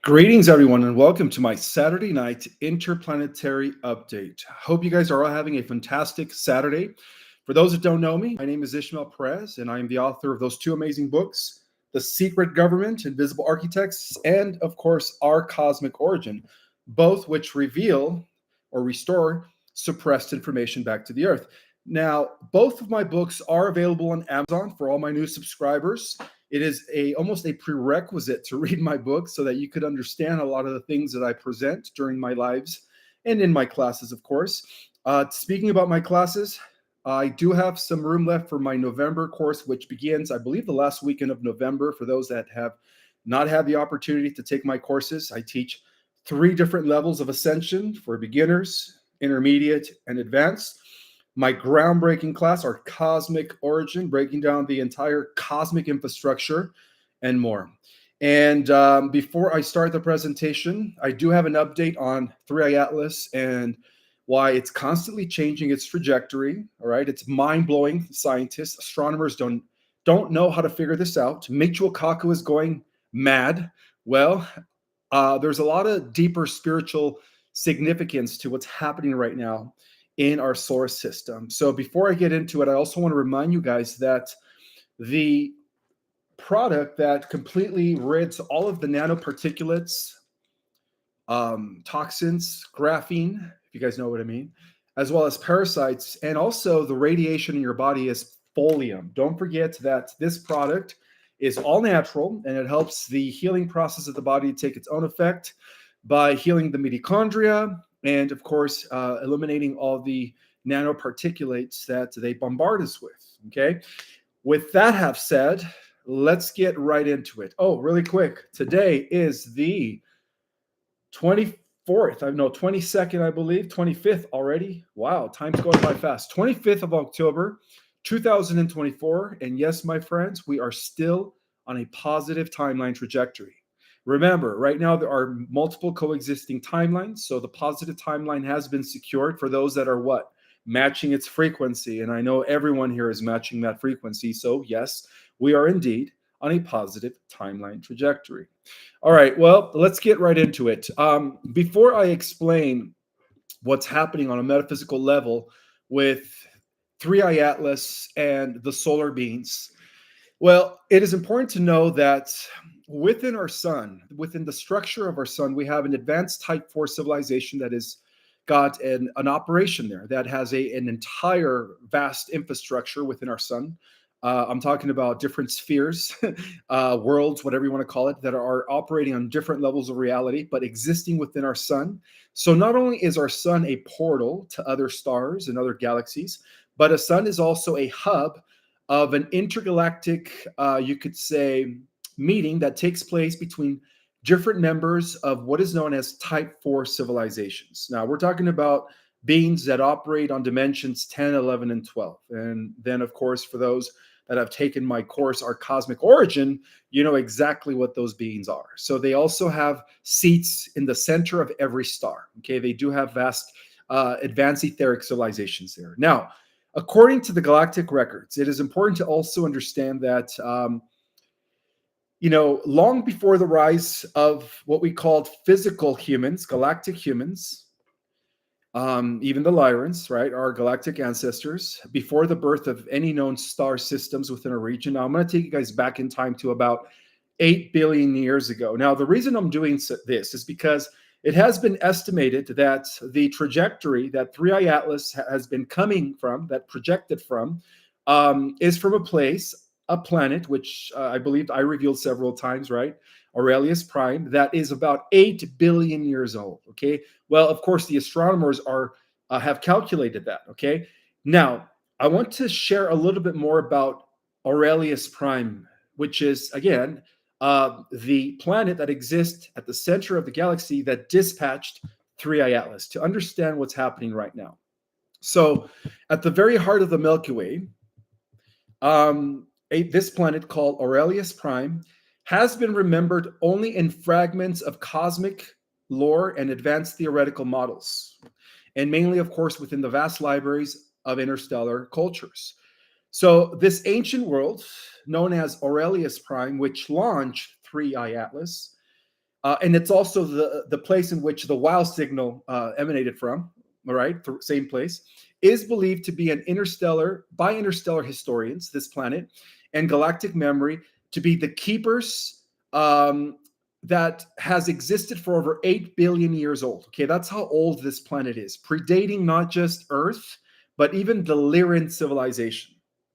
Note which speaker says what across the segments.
Speaker 1: Greetings, everyone, and welcome to my Saturday night interplanetary update. Hope you guys are all having a fantastic Saturday. For those that don't know me, my name is Ishmael Perez, and I am the author of those two amazing books, The Secret Government, Invisible Architects, and, of course, Our Cosmic Origin, both which reveal or restore suppressed information back to the Earth. Now, both of my books are available on Amazon for all my new subscribers. It is almost a prerequisite to read my book so that you could understand a lot of the things that I present during my lives and in my classes, of course. Speaking about my classes, I do have some room left for my November course, which begins, I believe, the last weekend of November. For those that have not had the opportunity to take my courses, I teach 3 different levels of Ascension for beginners, intermediate, and advanced. My groundbreaking class, our Cosmic Origin, breaking down the entire cosmic infrastructure and more. And before I start the presentation, I do have an update on 3i Atlas and why it's constantly changing its trajectory. All right, it's mind-blowing. Scientists, astronomers don't know how to figure this out. Michio Kaku is going mad. Well, there's a lot of deeper spiritual significance to what's happening right now in our solar system. So before I get into it, I also want to remind you guys that the product that completely rids all of the nanoparticulates, toxins, graphene, if you guys know what I mean, as well as parasites, and also the radiation in your body is Folium. Don't forget that this product is all natural and it helps the healing process of the body take its own effect by healing the mitochondria and, of course, eliminating all the nanoparticulates that they bombard us with, okay? With that have said, let's get right into it. Oh, really quick. Today is the 22nd, I believe, 25th already. Wow, time's going by fast. 25th of October, 2024. And yes, my friends, we are still on a positive timeline trajectory. Remember, right now there are multiple coexisting timelines. So the positive timeline has been secured for those that are what? Matching its frequency. And I know everyone here is matching that frequency. So yes, we are indeed on a positive timeline trajectory. All right, well, let's get right into it. Before I explain what's happening on a metaphysical level with 3i Atlas and the solar beings, well, it is important to know that within our sun, within the structure of our sun, we have an advanced type 4 civilization that has got an operation there that has an entire vast infrastructure within our sun. I'm talking about different spheres, worlds, whatever you want to call it, that are operating on different levels of reality, but existing within our sun. So not only is our sun a portal to other stars and other galaxies, but a sun is also a hub of an intergalactic, you could say, meeting that takes place between different members of what is known as Type 4 civilizations. Now, we're talking about beings that operate on dimensions 10, 11, and 12. And then, of course, for those that have taken my course, Our Cosmic Origin, you know exactly what those beings are. So they also have seats in the center of every star. Okay, they do have vast advanced etheric civilizations there. Now, according to the galactic records, it is important to also understand that long before the rise of what we called physical humans, galactic humans, even the Lyrans, right, our galactic ancestors, before the birth of any known star systems within a region. Now, I'm going to take you guys back in time to about 8 billion years ago. Now, the reason I'm doing this is because it has been estimated that the trajectory that 3i Atlas has been coming from, that projected from, is from a planet, which I believe I revealed several times, right? Auralis Prime, that is about 8 billion years old, okay? Well, of course, the astronomers have calculated that, okay? Now, I want to share a little bit more about Auralis Prime, which is, again, the planet that exists at the center of the galaxy that dispatched 3i Atlas to understand what's happening right now. So, at the very heart of the Milky Way, this planet called Auralis Prime has been remembered only in fragments of cosmic lore and advanced theoretical models, and mainly, of course, within the vast libraries of interstellar cultures. So this ancient world, known as Auralis Prime, which launched 3i Atlas, And it's also the place in which the wow signal emanated from, all right, same place, is believed to be by interstellar historians, this planet, and galactic memory to be the keepers that has existed for over 8 billion years old. Okay, that's how old this planet is, predating not just Earth, but even the Lyran civilization.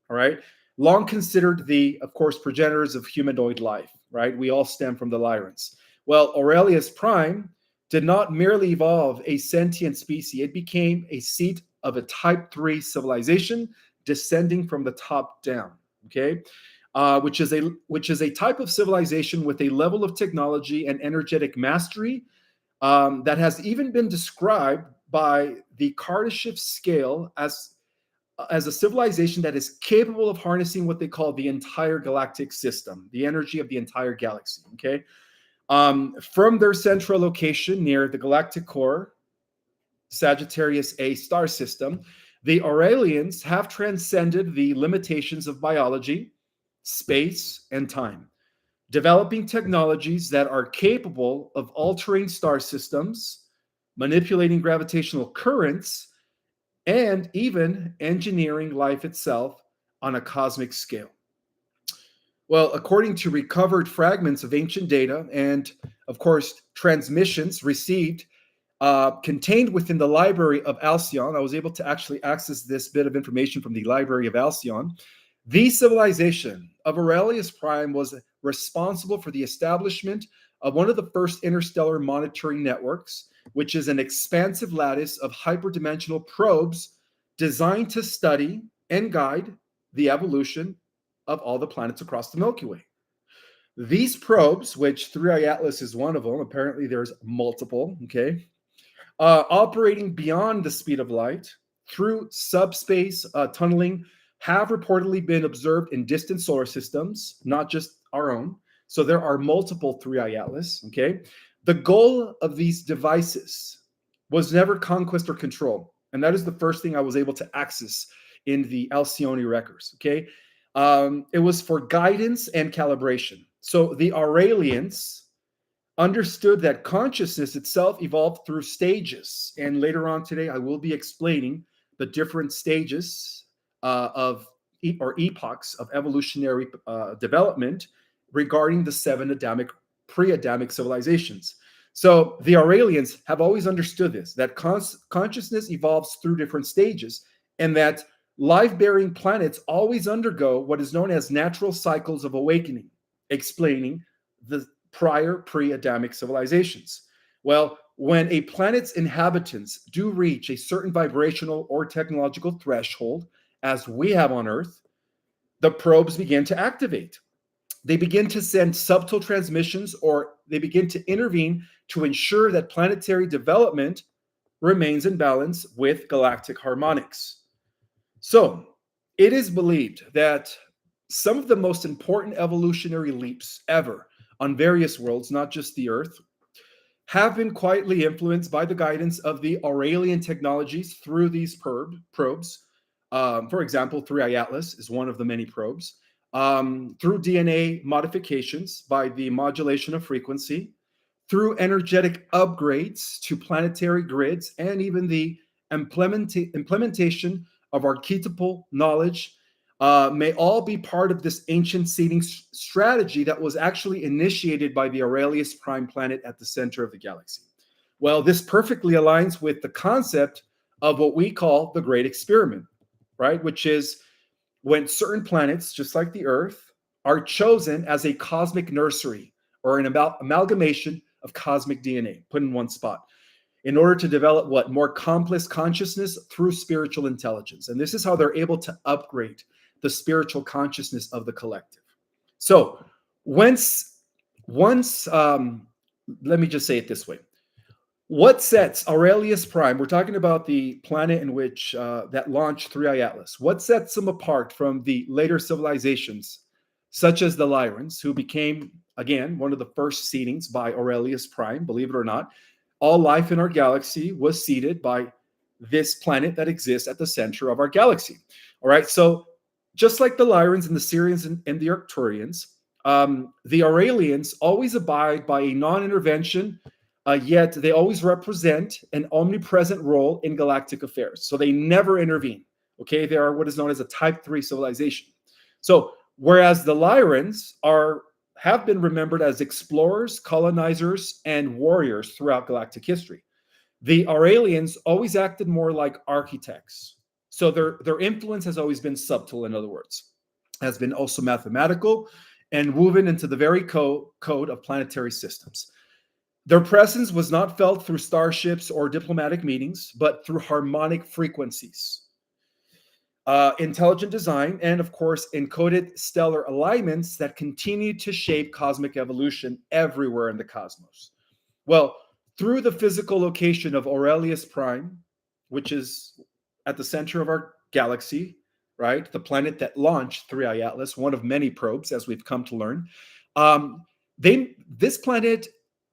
Speaker 1: All right, long considered the, of course, progenitors of humanoid life, right? We all stem from the Lyrans. Well, Auralis Prime did not merely evolve a sentient species, it became a seat of a type 3 civilization descending from the top down, okay? Which is a type of civilization with a level of technology and energetic mastery that has even been described by the Kardashev scale as a civilization that is capable of harnessing what they call the entire galactic system, the energy of the entire galaxy, okay? From their central location near the galactic core, Sagittarius A star system, the Auralians have transcended the limitations of biology, space, and time, developing technologies that are capable of altering star systems, manipulating gravitational currents, and even engineering life itself on a cosmic scale. Well, according to recovered fragments of ancient data and, of course, transmissions received contained within the library of Alcyon, I was able to actually access this bit of information from the library of Alcyon. The civilization of Auralis Prime was responsible for the establishment of one of the first interstellar monitoring networks, which is an expansive lattice of hyperdimensional probes designed to study and guide the evolution of all the planets across the Milky Way. These probes, which 3i Atlas is one of them, apparently there's multiple, okay, operating beyond the speed of light through subspace tunneling, have reportedly been observed in distant solar systems, not just our own. So there are multiple 3i Atlas, okay? The goal of these devices was never conquest or control. And that is the first thing I was able to access in the Alcyone records, okay? It was for guidance and calibration. So the Auralians understood that consciousness itself evolved through stages. And later on today, I will be explaining the different stages or epochs of evolutionary development regarding the 7 Adamic, pre-Adamic civilizations. So the Auralians have always understood this, that consciousness evolves through different stages, and that life-bearing planets always undergo what is known as natural cycles of awakening, explaining the prior pre-Adamic civilizations. Well, when a planet's inhabitants do reach a certain vibrational or technological threshold, as we have on Earth, the probes begin to activate. They begin to send subtle transmissions, or they begin to intervene to ensure that planetary development remains in balance with galactic harmonics. So, it is believed that some of the most important evolutionary leaps ever on various worlds, not just the Earth, have been quietly influenced by the guidance of the Auralian technologies through these probes. For example, 3i Atlas is one of the many probes. Through DNA modifications by the modulation of frequency, through energetic upgrades to planetary grids, and even the implementation of archetypal knowledge may all be part of this ancient seeding strategy that was actually initiated by the Auralis Prime planet at the center of the galaxy. Well, this perfectly aligns with the concept of what we call the Great Experiment, right? Which is when certain planets, just like the Earth, are chosen as a cosmic nursery or an amalgamation of cosmic DNA put in one spot in order to develop what? More complex consciousness through spiritual intelligence. And this is how they're able to upgrade the spiritual consciousness of the collective. So once let me just say it this way. What sets Auralius Prime, we're talking about the planet in which that launched 3i Atlas, what sets them apart from the later civilizations, such as the Lyrans, who became, again, one of the first seedings by Auralius Prime, believe it or not. All life in our galaxy was seeded by this planet that exists at the center of our galaxy. All right, so just like the Lyrans and the Sirians and the Arcturians, The Auralians always abide by a non-intervention, yet they always represent an omnipresent role in galactic affairs. So they never intervene. Okay, they are what is known as a Type 3 civilization. So whereas the Lyrans have been remembered as explorers, colonizers, and warriors throughout galactic history, the Auralians always acted more like architects. So their influence has always been subtle, in other words, has been also mathematical and woven into the very code of planetary systems. Their presence was not felt through starships or diplomatic meetings, but through harmonic frequencies, intelligent design, and of course, encoded stellar alignments that continue to shape cosmic evolution everywhere in the cosmos. Well, through the physical location of Auralis Prime, which is at the center of our galaxy, right? The planet that launched 3i Atlas, one of many probes, as we've come to learn. This planet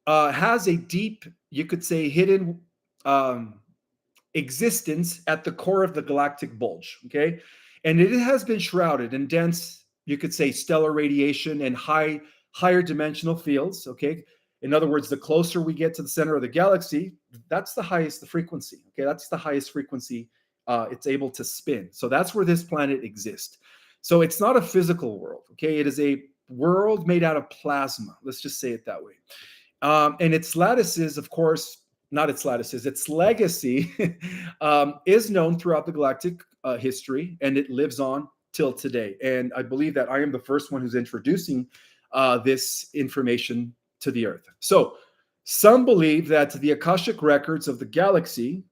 Speaker 1: has a deep, you could say, hidden existence at the core of the galactic bulge, okay? And it has been shrouded in dense, you could say, stellar radiation and higher dimensional fields, okay? In other words, the closer we get to the center of the galaxy, that's the highest the frequency, okay? That's the highest frequency it's able to spin. So that's where this planet exists. So it's not a physical world, okay? It is a world made out of plasma. Let's just say it that way. And its lattices, of course, not its lattices, its legacy is known throughout the galactic history, and it lives on till today. And I believe that I am the first one who's introducing this information to the Earth. So some believe that the Akashic records of the galaxy,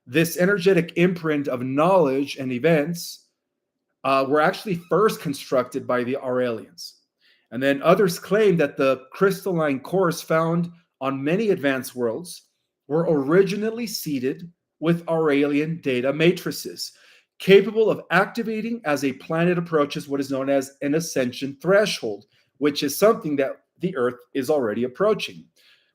Speaker 1: this energetic imprint of knowledge and events, were actually first constructed by the Auralians. And then others claim that the crystalline cores found on many advanced worlds were originally seeded with Auralian data matrices, capable of activating as a planet approaches what is known as an ascension threshold, which is something that the Earth is already approaching.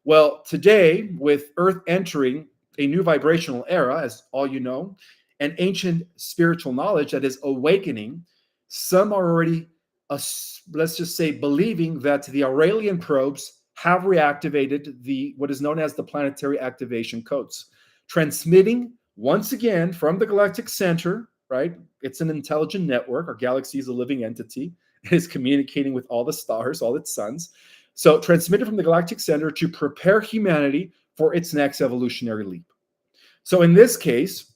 Speaker 1: Well, today, with Earth entering a new vibrational era, as all you know, and ancient spiritual knowledge that is awakening, some are already, let's just say, believing that the Auralian probes have reactivated what is known as the planetary activation codes, transmitting once again from the galactic center, right? It's an intelligent network. Our galaxy is a living entity. It is communicating with all the stars, all its suns. So transmitted from the galactic center to prepare humanity for its next evolutionary leap. So in this case,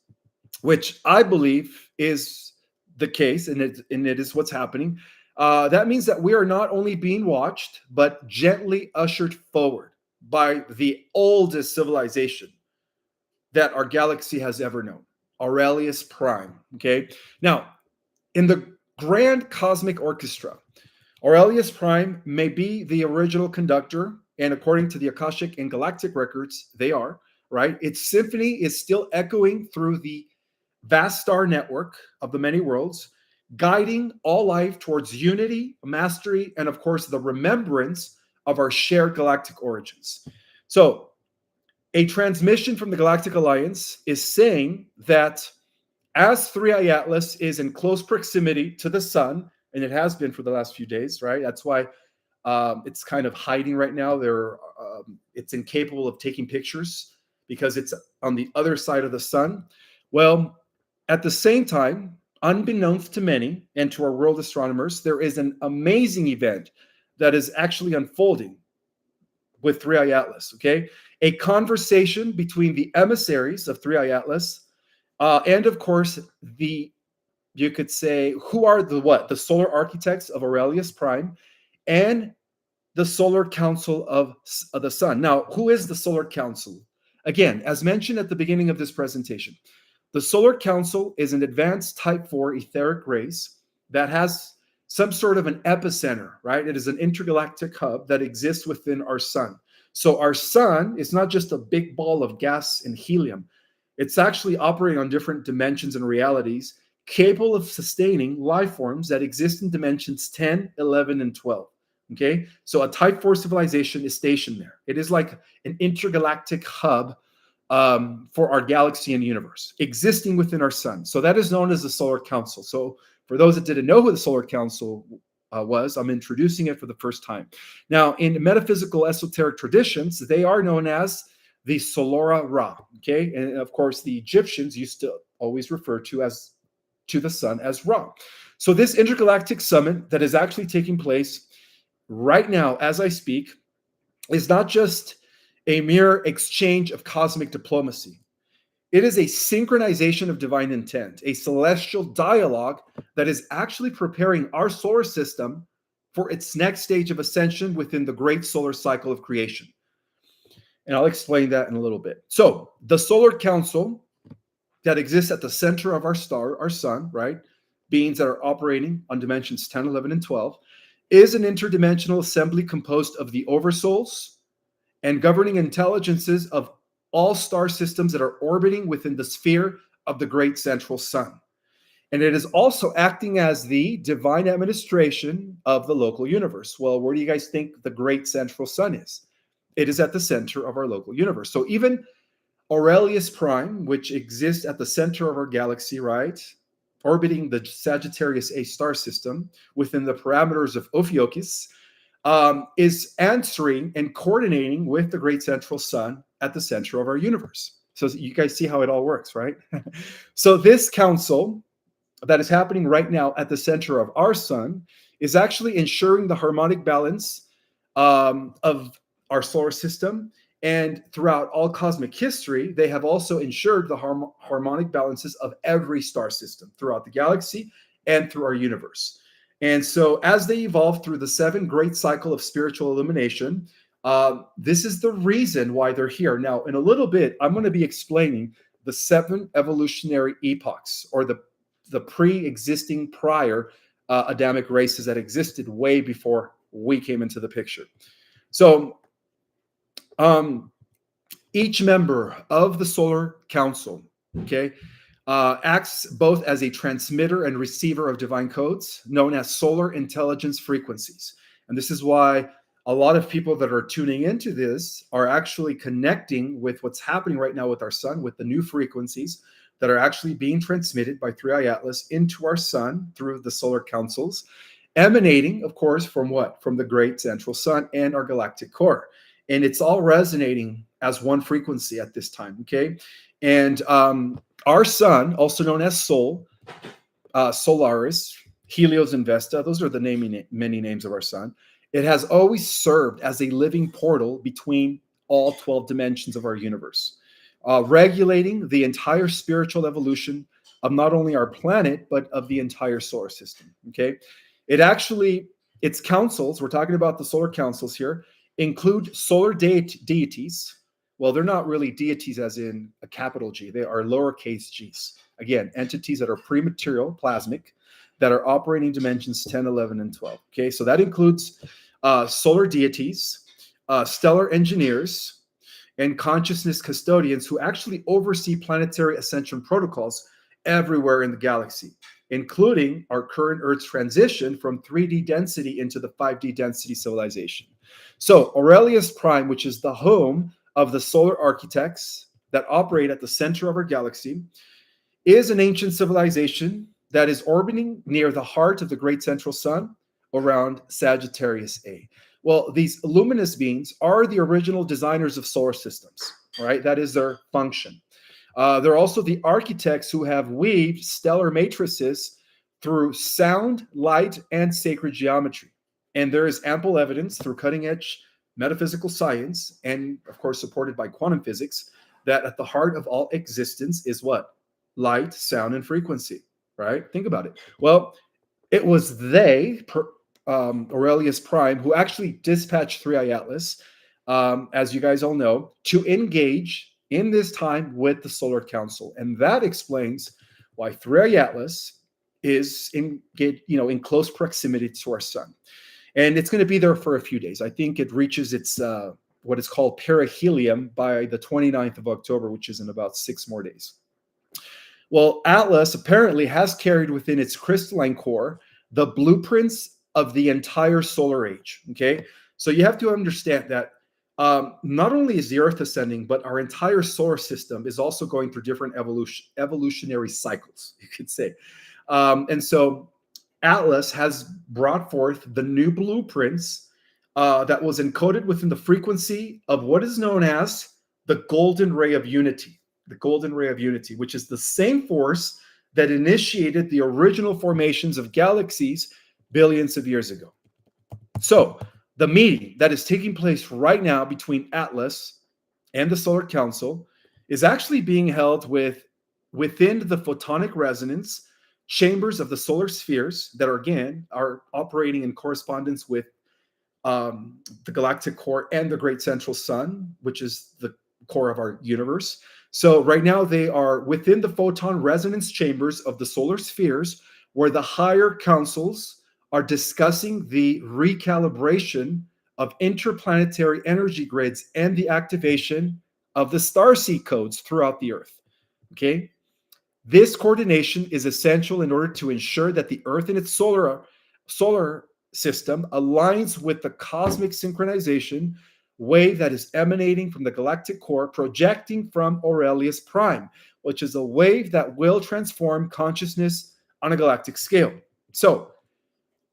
Speaker 1: which I believe is the case, and it is what's happening, that means that we are not only being watched, but gently ushered forward by the oldest civilization that our galaxy has ever known, Auralis Prime, okay? Now, in the grand cosmic orchestra, Auralis Prime may be the original conductor, and according to the Akashic and Galactic records, they are, right? Its symphony is still echoing through the vast star network of the many worlds, guiding all life towards unity, mastery, and of course, the remembrance of our shared galactic origins. So, a transmission from the Galactic Alliance is saying that as 3i Atlas is in close proximity to the sun, and it has been for the last few days, right? That's why it's kind of hiding right now. It's incapable of taking pictures because it's on the other side of the sun. Well, at the same time, unbeknownst to many and to our world astronomers, there is an amazing event that is actually unfolding with 3i Atlas, okay? A conversation between the emissaries of 3i Atlas and, of course, you could say, who are the solar architects of Auralis Prime and the Solar Council of the Sun. Now, who is the Solar Council? Again, as mentioned at the beginning of this presentation, the Solar Council is an advanced Type 4 etheric race that has some sort of an epicenter, right? It is an intergalactic hub that exists within our sun. So our sun is not just a big ball of gas and helium. It's actually operating on different dimensions and realities, capable of sustaining life forms that exist in dimensions 10, 11, and 12. Okay, so a Type 4 civilization is stationed there. It is like an intergalactic hub for our galaxy and universe, existing within our sun. So that is known as the Solar Council. So for those that didn't know who the Solar Council was. I'm introducing it for the first time. Now, in metaphysical esoteric traditions, they are known as the Solora Ra, okay? And of course, the Egyptians used to always refer to the sun as Ra. So this intergalactic summit that is actually taking place right now as I speak is not just a mere exchange of cosmic diplomacy. It is a synchronization of divine intent, a celestial dialogue that is actually preparing our solar system for its next stage of ascension within the great solar cycle of creation. And I'll explain that in a little bit. So the solar council that exists at the center of our star, our sun, right? Beings that are operating on dimensions 10, 11, and 12, is an interdimensional assembly composed of the oversouls and governing intelligences of all star systems that are orbiting within the sphere of the great central sun. And it is also acting as the divine administration of the local universe. Well, where do you guys think the great central sun is? It is at the center of our local universe. So even Auralis Prime, which exists at the center of our galaxy, right, orbiting the Sagittarius A star system within the parameters of Ophiuchus, is answering and coordinating with the great central sun at the center of our universe. So you guys see how it all works, right? So this council that is happening right now at the center of our sun is actually ensuring the harmonic balance of our solar system. And throughout all cosmic history, they have also ensured the harmonic balances of every star system throughout the galaxy and through our universe. And so as they evolve through the 7 great cycle of spiritual illumination, this is the reason why they're here. Now, in a little bit, I'm going to be explaining the 7 evolutionary epochs, or the pre-existing prior Adamic races that existed way before we came into the picture. So each member of the Solar Council, okay, acts both as a transmitter and receiver of divine codes known as solar intelligence frequencies. And this is why a lot of people that are tuning into this are actually connecting with what's happening right now with our sun, with the new frequencies that are actually being transmitted by 3i Atlas into our sun through the solar councils, emanating, of course, from what? From the great central sun and our galactic core. And it's all resonating as one frequency at this time, okay? And our sun, also known as Sol, Solaris, Helios, and Vesta, those are the many names of our sun. It has always served as a living portal between all 12 dimensions of our universe, regulating the entire spiritual evolution of not only our planet, but of the entire solar system, okay? Its councils, we're talking about the solar councils here, include solar deities. Well, they're not really deities as in a capital G. They are lowercase g's. Again, entities that are pre-material, plasmic, that are operating dimensions 10, 11, and 12. Okay, so that includes solar deities, stellar engineers, and consciousness custodians who actually oversee planetary ascension protocols everywhere in the galaxy, including our current Earth's transition from 3D density into the 5D density civilization. So Auralis Prime, which is the home of the solar architects that operate at the center of our galaxy, is an ancient civilization that is orbiting near the heart of the great central sun around Sagittarius A. Well, these luminous beings are the original designers of solar systems, right? That is their function. They're also the architects who have weaved stellar matrices through sound, light, and sacred geometry. And there is ample evidence through cutting-edge metaphysical science, and of course supported by quantum physics, that at the heart of all existence is what? Light, sound, and frequency, right? Think about it. Well, it was Auralis Prime, who actually dispatched 3i Atlas, as you guys all know, to engage in this time with the Solar Council. And that explains why 3i Atlas is in close proximity to our sun. And it's going to be there for a few days. I think it reaches its what is called perihelion by the 29th of October, which is in about 6 more days. Well, Atlas apparently has carried within its crystalline core the blueprints of the entire solar age, okay? So you have to understand that not only is the Earth ascending, but our entire solar system is also going through different evolutionary cycles, you could say. And so Atlas has brought forth the new blueprints that was encoded within the frequency of what is known as the golden ray of unity. The golden ray of unity, which is the same force that initiated the original formations of galaxies billions of years ago. So the meeting that is taking place right now between Atlas and the Solar Council is actually being held within the photonic resonance chambers of the solar spheres that are operating in correspondence with the galactic core and the great central sun, which is the core of our universe. So right now they are within the photon resonance chambers of the solar spheres, where the higher councils are discussing the recalibration of interplanetary energy grids and the activation of the starseed codes throughout the Earth. Okay. This coordination is essential in order to ensure that the Earth and its solar system aligns with the cosmic synchronization wave that is emanating from the galactic core, projecting from Auralis Prime, which is a wave that will transform consciousness on a galactic scale. So,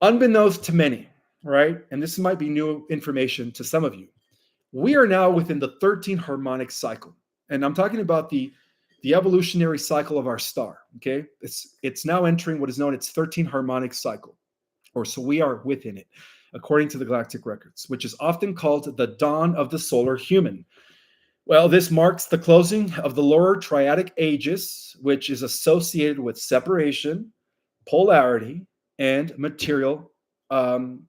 Speaker 1: unbeknownst to many, right, and this might be new information to some of you, we are now within the 13 harmonic cycle. And I'm talking about the evolutionary cycle of our star, okay? It's now entering what is known as its 13 harmonic cycle, or so we are within it, according to the galactic records, which is often called the dawn of the solar human. Well, this marks the closing of the lower triadic ages, which is associated with separation, polarity, and material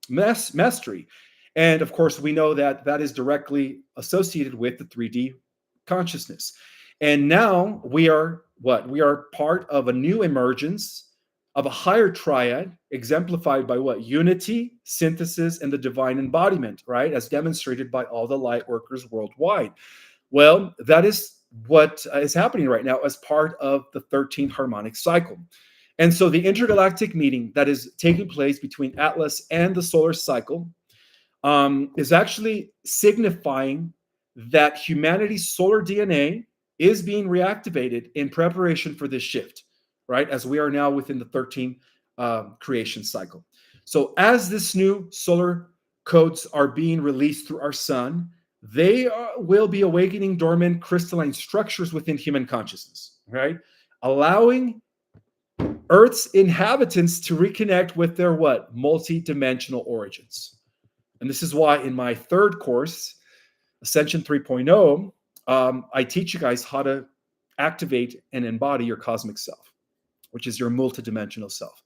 Speaker 1: mastery. And of course, we know that that is directly associated with the 3D consciousness. And now we are what? We are part of a new emergence of a higher triad, exemplified by what? Unity, synthesis, and the divine embodiment, right? As demonstrated by all the light workers worldwide. Well, that is what is happening right now as part of the 13th harmonic cycle. And so the intergalactic meeting that is taking place between Atlas and the solar cycle is actually signifying that humanity's solar DNA is being reactivated in preparation for this shift, right? As we are now within the 13th creation cycle. So as this new solar codes are being released through our sun, they will be awakening dormant crystalline structures within human consciousness, right? Allowing Earth's inhabitants to reconnect with their what? Multi-dimensional origins. And this is why in my third course, Ascension 3.0, I teach you guys how to activate and embody your cosmic self, which is your multidimensional self.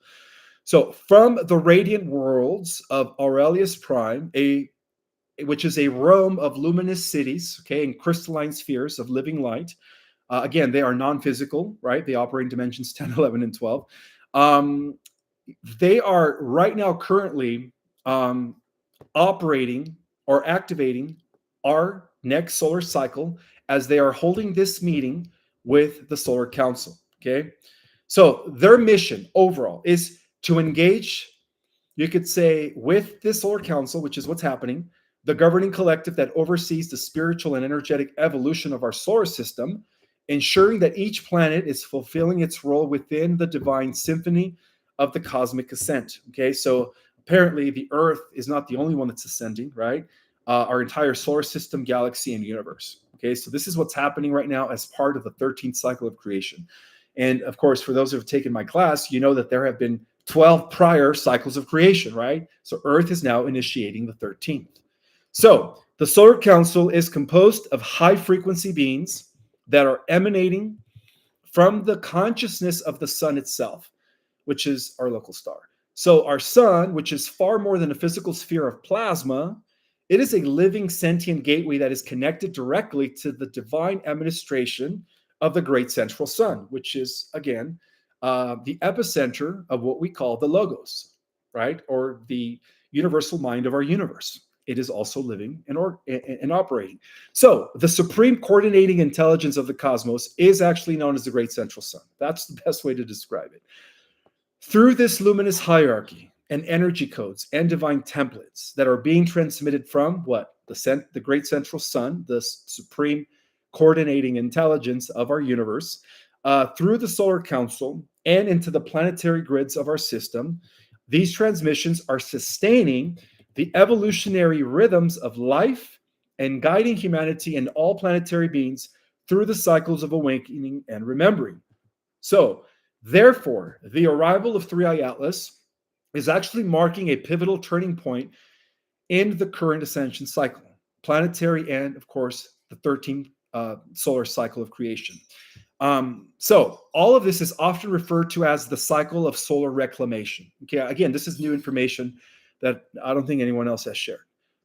Speaker 1: So from the radiant worlds of Auralis Prime, which is a realm of luminous cities, okay, and crystalline spheres of living light. Again, they are non-physical, right? They operate in dimensions 10, 11, and 12. They are right now currently operating or activating our next solar cycle as they are holding this meeting with the Solar Council, okay? So their mission overall is to engage, you could say, with the Solar Council, which is what's happening, the governing collective that oversees the spiritual and energetic evolution of our solar system, ensuring that each planet is fulfilling its role within the divine symphony of the cosmic ascent, okay? So apparently the Earth is not the only one that's ascending, right? Our entire solar system, galaxy, and universe. Okay, so this is what's happening right now as part of the 13th cycle of creation. And of course, for those who have taken my class, you know that there have been 12 prior cycles of creation, right? So Earth is now initiating the 13th. So the Solar Council is composed of high-frequency beings that are emanating from the consciousness of the sun itself, which is our local star. So our sun, which is far more than a physical sphere of plasma, it is a living sentient gateway that is connected directly to the divine administration of the great central sun, which is, again, the epicenter of what we call the logos, right? Or the universal mind of our universe. It is also living and operating. So the supreme coordinating intelligence of the cosmos is actually known as the great central sun. That's the best way to describe it. Through this luminous hierarchy and energy codes and divine templates that are being transmitted from what? The great central sun, the supreme coordinating intelligence of our universe, through the Solar Council and into the planetary grids of our system, These transmissions are sustaining the evolutionary rhythms of life and guiding humanity and all planetary beings through the cycles of awakening and remembering. So, therefore, the arrival of 3i Atlas is actually marking a pivotal turning point in the current ascension cycle, planetary and, of course, the 13th solar cycle of creation. So all of this is often referred to as the cycle of solar reclamation. Okay, again, this is new information that I don't think anyone else has shared.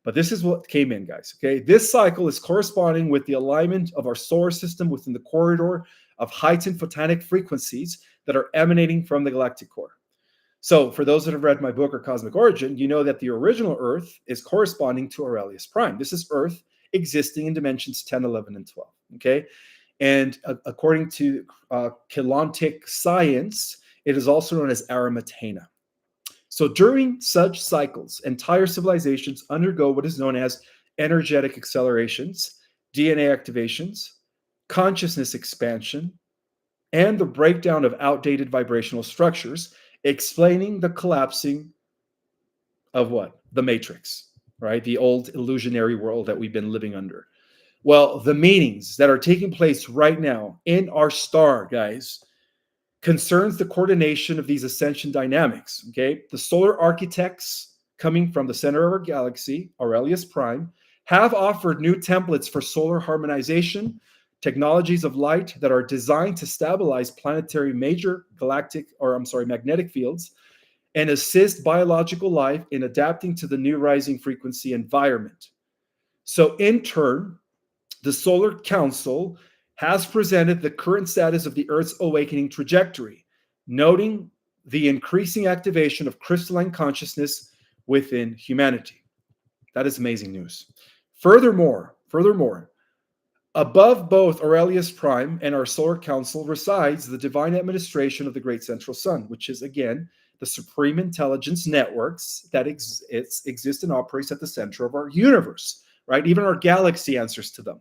Speaker 1: But this is what came in, guys. Okay, this cycle is corresponding with the alignment of our solar system within the corridor of heightened photonic frequencies that are emanating from the galactic core. So for those that have read my book or Cosmic Origin, you know that the original Earth is corresponding to Auralis Prime. This is Earth existing in dimensions 10, 11, and 12. Okay, and according to Keylontic science, it is also known as Aramatena. So during such cycles, entire civilizations undergo what is known as energetic accelerations, DNA activations, consciousness expansion, and the breakdown of outdated vibrational structures, explaining the collapsing of what? The matrix, right? The old illusionary world that we've been living under. Well, the meetings that are taking place right now in our star, guys, concerns the coordination of these ascension dynamics, okay? The solar architects coming from the center of our galaxy, Auralis Prime, have offered new templates for solar harmonization, technologies of light that are designed to stabilize planetary magnetic fields and assist biological life in adapting to the new rising frequency environment. So in turn, the Solar Council has presented the current status of the Earth's awakening trajectory, noting the increasing activation of crystalline consciousness within humanity. That is amazing news. Furthermore, above both Auralis Prime and our Solar Council resides the divine administration of the Great Central Sun, which is, again, the supreme intelligence networks that exist and operates at the center of our universe, right? Even our galaxy answers to them.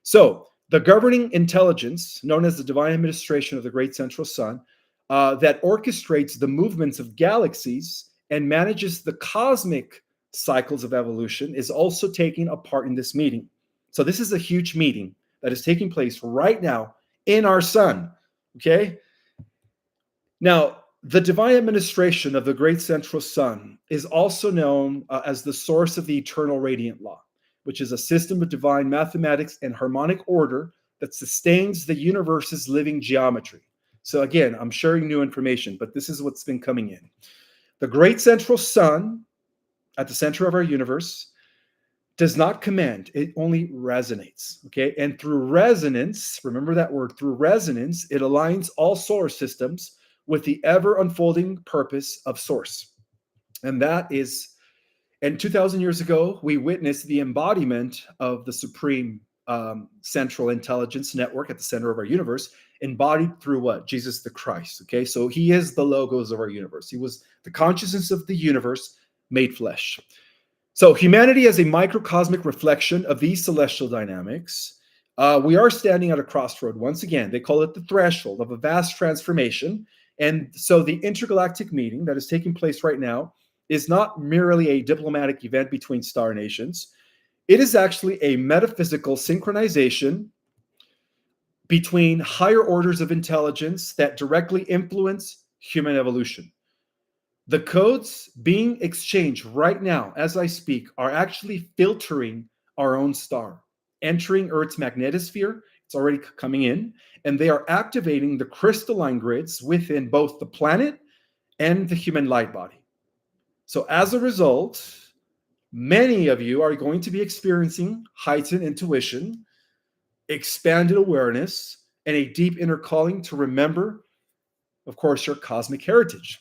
Speaker 1: So the governing intelligence, known as the divine administration of the Great Central Sun, that orchestrates the movements of galaxies and manages the cosmic cycles of evolution, is also taking a part in this meeting. So this is a huge meeting that is taking place right now in our sun, okay? Now, the divine administration of the Great Central Sun is also known as the source of the eternal radiant law, which is a system of divine mathematics and harmonic order that sustains the universe's living geometry. So again, I'm sharing new information, but this is what's been coming in. The Great Central Sun, at the center of our universe, does not command, it only resonates, okay? And through resonance, remember that word, through resonance, it aligns all solar systems with the ever-unfolding purpose of Source. And that is, and 2,000 years ago, we witnessed the embodiment of the supreme central intelligence network at the center of our universe, embodied through what? Jesus the Christ, okay? So he is the logos of our universe. He was the consciousness of the universe made flesh. So humanity as a microcosmic reflection of these celestial dynamics, we are standing at a crossroad. Once again, they call it the threshold of a vast transformation. And so the intergalactic meeting that is taking place right now is not merely a diplomatic event between star nations. It is actually a metaphysical synchronization between higher orders of intelligence that directly influence human evolution. The codes being exchanged right now, as I speak, are actually filtering our own star, entering Earth's magnetosphere. It's already coming in, and they are activating the crystalline grids within both the planet and the human light body. So as a result, many of you are going to be experiencing heightened intuition, expanded awareness, and a deep inner calling to remember, of course, your cosmic heritage.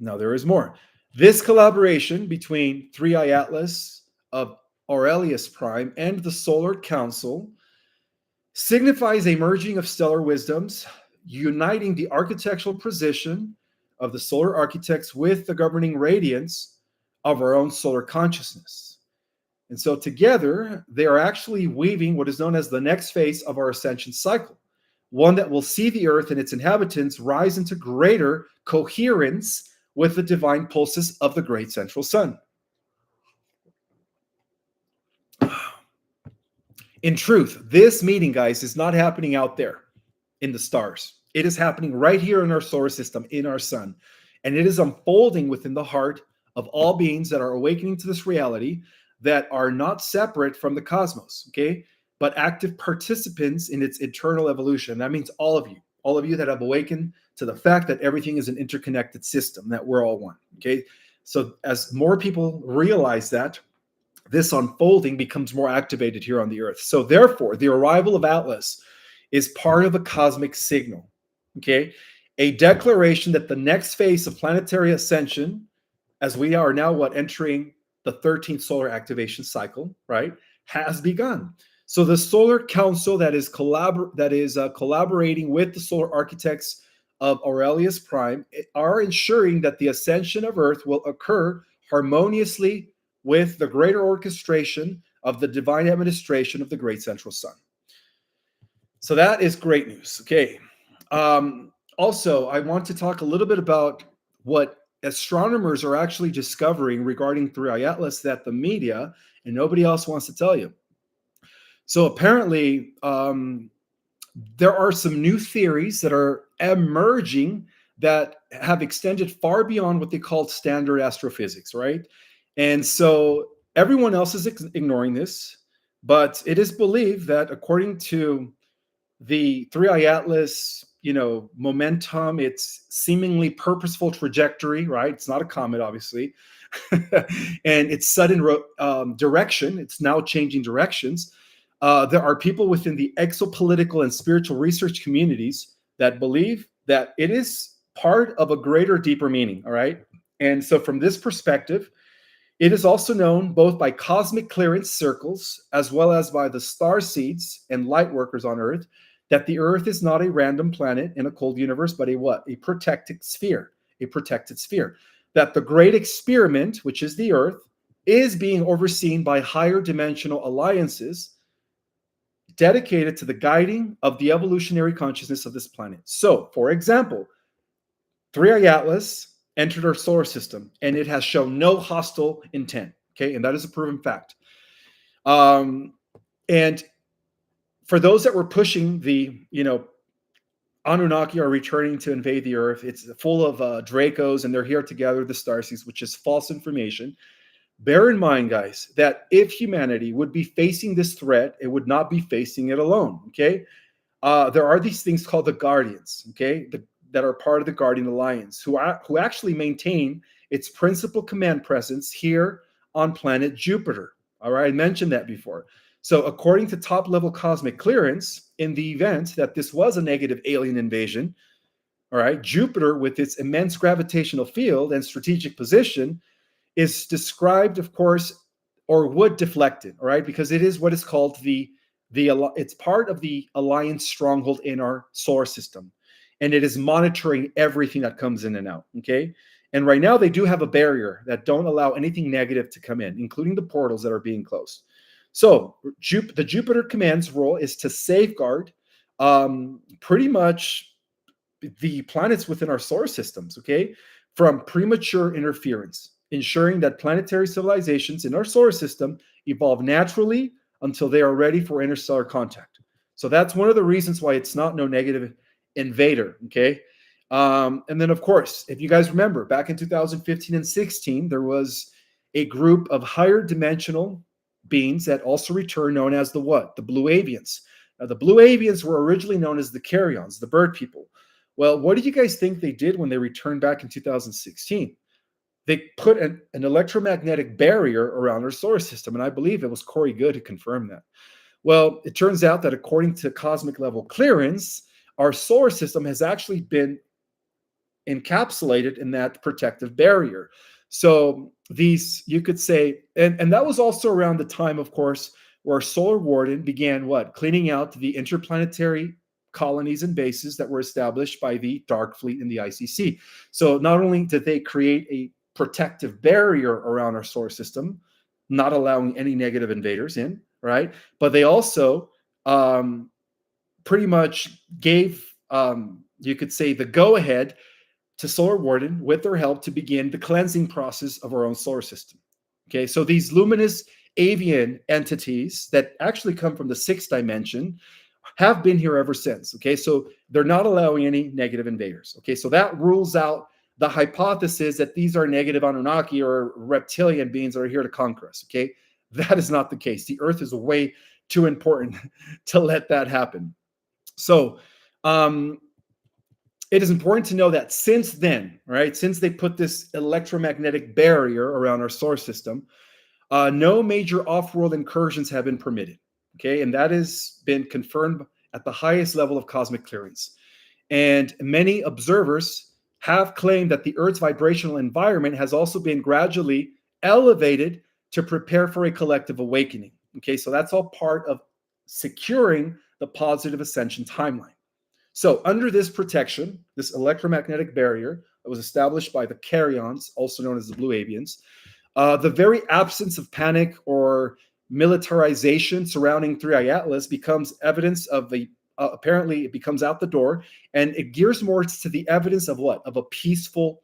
Speaker 1: Now, there is more. This collaboration between 3i Atlas of Auralis Prime and the Solar Council signifies a merging of stellar wisdoms, uniting the architectural precision of the solar architects with the governing radiance of our own solar consciousness. And so together, they are actually weaving what is known as the next phase of our ascension cycle, one that will see the Earth and its inhabitants rise into greater coherence with the divine pulses of the great central sun. In truth, this meeting, guys, is not happening out there in the stars. It is happening right here in our solar system, in our sun. And it is unfolding within the heart of all beings that are awakening to this reality, that are not separate from the cosmos, okay? But active participants in its eternal evolution. That means all of you that have awakened to the fact that everything is an interconnected system, that we're all one, okay? So as more people realize that, this unfolding becomes more activated here on the earth. So therefore, the arrival of Atlas is part of a cosmic signal, okay? A declaration that the next phase of planetary ascension, as we are now entering the 13th solar activation cycle, right, has begun. So the Solar Council that is collaborating with the solar architects of Auralis Prime are ensuring that the ascension of Earth will occur harmoniously with the greater orchestration of the divine administration of the great central sun. So that is great news. Okay. Also, I want to talk a little bit about what astronomers are actually discovering regarding 3i Atlas that the media and nobody else wants to tell you. So apparently, there are some new theories that are emerging that have extended far beyond what they call standard astrophysics, right? And so everyone else is ignoring this, but it is believed that according to the 3i Atlas, momentum, its seemingly purposeful trajectory, right? It's not a comet, obviously, and its sudden direction. It's now changing directions. There are people within the exopolitical and spiritual research communities that believe that it is part of a greater, deeper meaning, all right? And so from this perspective, it is also known both by cosmic clearance circles as well as by the star seeds and light workers on Earth that the Earth is not a random planet in a cold universe, but a protected sphere, That the great experiment, which is the Earth, is being overseen by higher dimensional alliances dedicated to the guiding of the evolutionary consciousness of this planet. So, for example, 3i Atlas entered our solar system, and it has shown no hostile intent. Okay, and that is a proven fact. And for those that were pushing the, Anunnaki are returning to invade the Earth, it's full of Dracos, and they're here together, the Starseeds, which is false information. Bear in mind, guys, that if humanity would be facing this threat, it would not be facing it alone. Okay, there are these things called the Guardians. Okay, that are part of the Guardian Alliance, who actually maintain its principal command presence here on planet Jupiter. All right, I mentioned that before. So according to top-level cosmic clearance, in the event that this was a negative alien invasion, all right, Jupiter, with its immense gravitational field and strategic position, is described, of course, or would deflect it, all right, because it is what is called it's part of the Alliance stronghold in our solar system. And it is monitoring everything that comes in and out, okay? And right now they do have a barrier that don't allow anything negative to come in, including the portals that are being closed. So the Jupiter Command's role is to safeguard pretty much the planets within our solar systems, okay, from premature interference, ensuring that planetary civilizations in our solar system evolve naturally until they are ready for interstellar contact. So that's one of the reasons why it's not no negative invader, okay? And then, of course, if you guys remember, back in 2015 and 16, there was a group of higher dimensional beings that also returned, known as the what? The Blue Avians. Now, the Blue Avians were originally known as the Carrions, the bird people. Well, what do you guys think they did when they returned back in 2016? They put an electromagnetic barrier around our solar system, and I believe it was Corey Good who confirmed that. Well, it turns out that according to cosmic level clearance, our solar system has actually been encapsulated in that protective barrier. So these, you could say, and that was also around the time, of course, where Solar Warden began cleaning out the interplanetary colonies and bases that were established by the Dark Fleet and the ICC. So not only did they create a protective barrier around our solar system, not allowing any negative invaders in, right? But they also pretty much gave, you could say, the go-ahead to Solar Warden with their help to begin the cleansing process of our own solar system. Okay, so these luminous avian entities that actually come from the sixth dimension have been here ever since. Okay, so they're not allowing any negative invaders. Okay, so that rules out the hypothesis that these are negative Anunnaki or reptilian beings that are here to conquer us. Okay, that is not the case. The Earth is way too important to let that happen. So, it is important to know that since then, right, since they put this electromagnetic barrier around our solar system, no major off-world incursions have been permitted. Okay, and that has been confirmed at the highest level of cosmic clearance. And many observers have claimed that the Earth's vibrational environment has also been gradually elevated to prepare for a collective awakening. Okay, so that's all part of securing the positive ascension timeline. So under this protection, this electromagnetic barrier that was established by the Karyons, also known as the Blue Avians, the very absence of panic or militarization surrounding 3i Atlas becomes evidence of the apparently it becomes out the door, and it gears more to the evidence of what? Of a peaceful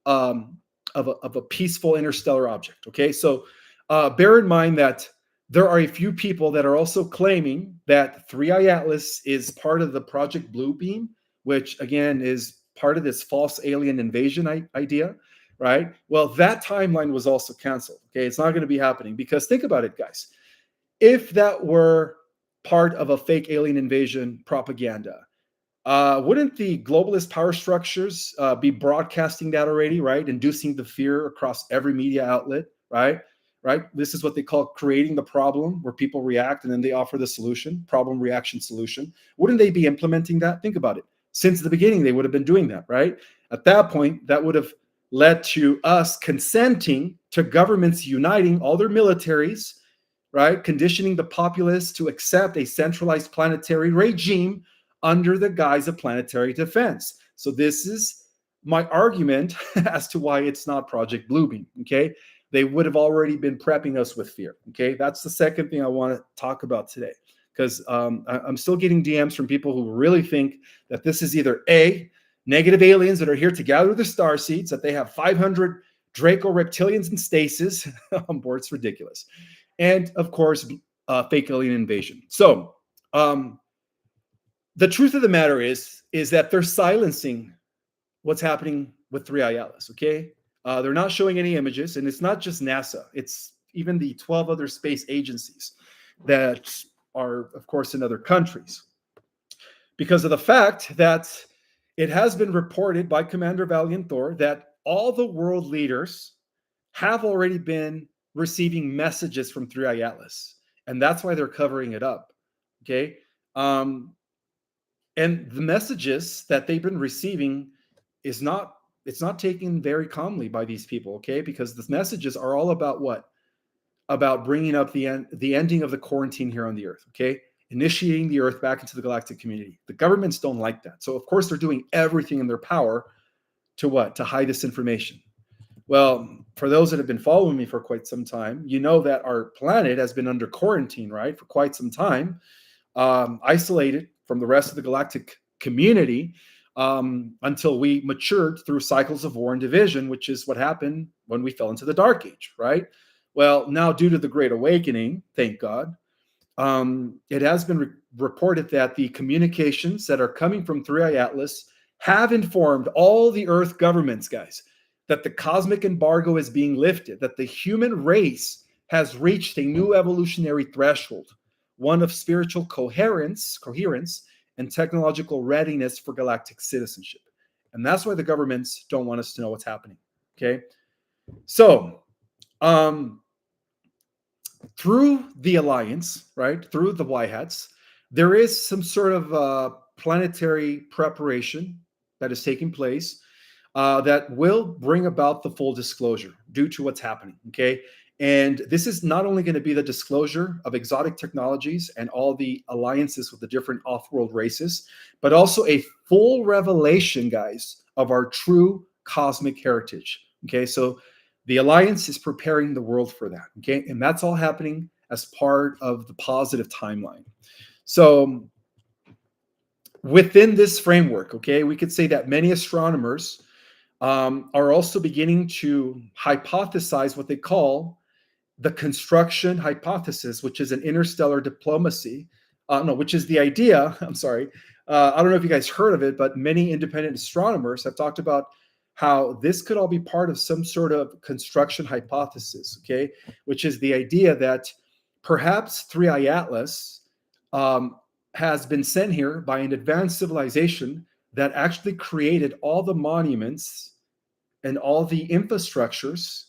Speaker 1: of a peaceful interstellar object. Okay, so bear in mind that there are a few people that are also claiming that 3i Atlas is part of the Project Bluebeam, which again is part of this false alien invasion idea, right? Well, that timeline was also canceled. Okay, it's not going to be happening because think about it, guys. If that were part of a fake alien invasion propaganda, wouldn't the globalist power structures be broadcasting that already, right? Inducing the fear across every media outlet, right? Right? This is what they call creating the problem, where people react and then they offer the solution, problem, reaction, solution. Wouldn't they be implementing that? Think about it. Since the beginning, they would have been doing that, right? At that point, that would have led to us consenting to governments uniting all their militaries, right? Conditioning the populace to accept a centralized planetary regime under the guise of planetary defense. So this is my argument as to why it's not Project Bluebeam, okay? They would have already been prepping us with fear, okay? That's the second thing I want to talk about today, because I'm still getting DMs from people who really think that this is either A, negative aliens that are here to gather the star seeds, that they have 500 Draco reptilians in stasis on board. It's ridiculous. And of course, fake alien invasion. So the truth of the matter is that they're silencing what's happening with 3i Atlas, okay? They're not showing any images, and it's not just NASA. It's even the 12 other space agencies that are, of course, in other countries. Because of the fact that it has been reported by Commander Valiant Thor that all the world leaders have already been receiving messages from 3i Atlas, and that's why they're covering it up, okay? And the messages that they've been receiving it's not taken very calmly by these people, okay? Because the messages are all about what? About bringing up the ending of the quarantine here on the Earth, okay? Initiating the Earth back into the galactic community. The governments don't like that. So, of course, they're doing everything in their power to what? To hide this information. Well, for those that have been following me for quite some time, you know that our planet has been under quarantine, right? For quite some time, isolated from the rest of the galactic community, until we matured through cycles of war and division, which is what happened when we fell into the Dark Age, right? Well, now due to the Great Awakening, thank God, it has been reported that the communications that are coming from 3i Atlas have informed all the Earth governments, guys, that the cosmic embargo is being lifted, that the human race has reached a new evolutionary threshold, one of spiritual coherence, and technological readiness for galactic citizenship. And that's why the governments don't want us to know what's happening, okay? So, through the alliance, right, through the Y Hats, there is some sort of planetary preparation that is taking place that will bring about the full disclosure due to what's happening, okay? And this is not only going to be the disclosure of exotic technologies and all the alliances with the different off-world races, but also a full revelation, guys, of our true cosmic heritage. Okay, so the alliance is preparing the world for that. Okay, and that's all happening as part of the positive timeline. So within this framework, okay, we could say that many astronomers are also beginning to hypothesize what they call the construction hypothesis, which is an interstellar diplomacy. No, which is the idea. I'm sorry. I don't know if you guys heard of it, but many independent astronomers have talked about how this could all be part of some sort of construction hypothesis, okay? Which is the idea that perhaps 3I Atlas has been sent here by an advanced civilization that actually created all the monuments and all the infrastructures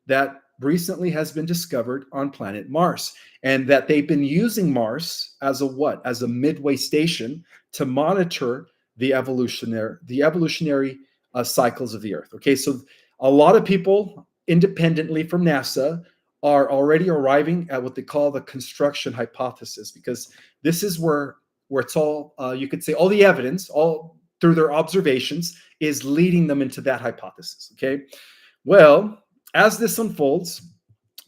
Speaker 1: that recently has been discovered on planet Mars, and that they've been using Mars as a what? As a midway station to monitor the evolutionary cycles of the Earth. Okay, so a lot of people independently from NASA are already arriving at what they call the construction hypothesis, because this is where it's all you could say all the evidence, all through their observations, is leading them into that hypothesis. Okay, well, as this unfolds,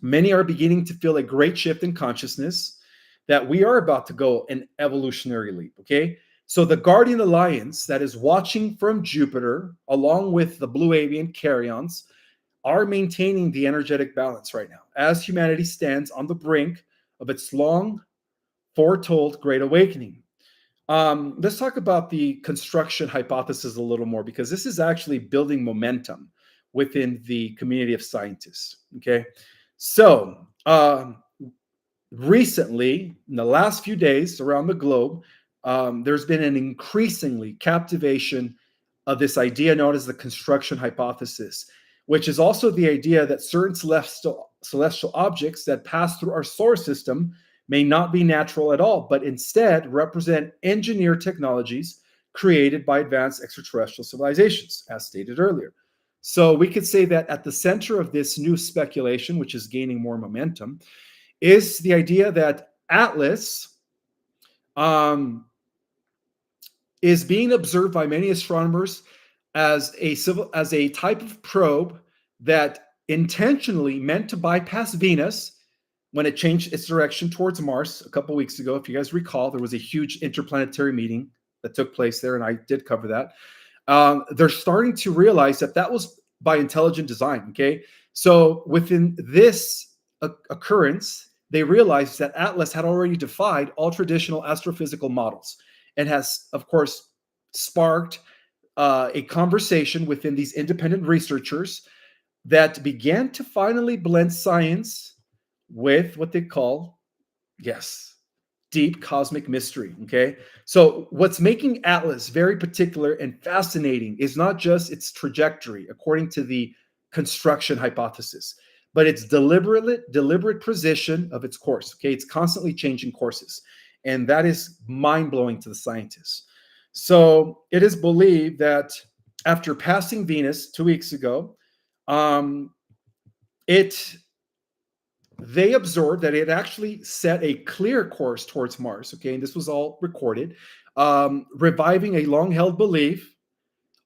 Speaker 1: many are beginning to feel a great shift in consciousness that we are about to go an evolutionary leap, okay? So the Guardian Alliance that is watching from Jupiter, along with the Blue Avian Carrions, are maintaining the energetic balance right now as humanity stands on the brink of its long foretold Great Awakening. Let's talk about the construction hypothesis a little more, because this is actually building momentum within the community of scientists. Okay, so recently, in the last few days around the globe, there's been an increasingly captivation of this idea known as the construction hypothesis, which is also the idea that certain celestial objects that pass through our solar system may not be natural at all, but instead represent engineered technologies created by advanced extraterrestrial civilizations, as stated earlier. So we could say that at the center of this new speculation, which is gaining more momentum, is the idea that Atlas is being observed by many astronomers as a type of probe that intentionally meant to bypass Venus when it changed its direction towards Mars a couple weeks ago. If you guys recall, there was a huge interplanetary meeting that took place there, and I did cover that. They're starting to realize that that was by intelligent design, okay? So within this occurrence, they realized that Atlas had already defied all traditional astrophysical models and has, of course, sparked a conversation within these independent researchers that began to finally blend science with what they call, yes, deep cosmic mystery, okay? So what's making Atlas very particular and fascinating is not just its trajectory, according to the construction hypothesis, but its deliberate precision of its course, okay? It's constantly changing courses, and that is mind-blowing to the scientists. So it is believed that after passing Venus 2 weeks ago, they observed that it actually set a clear course towards Mars, okay? And this was all recorded, reviving a long-held belief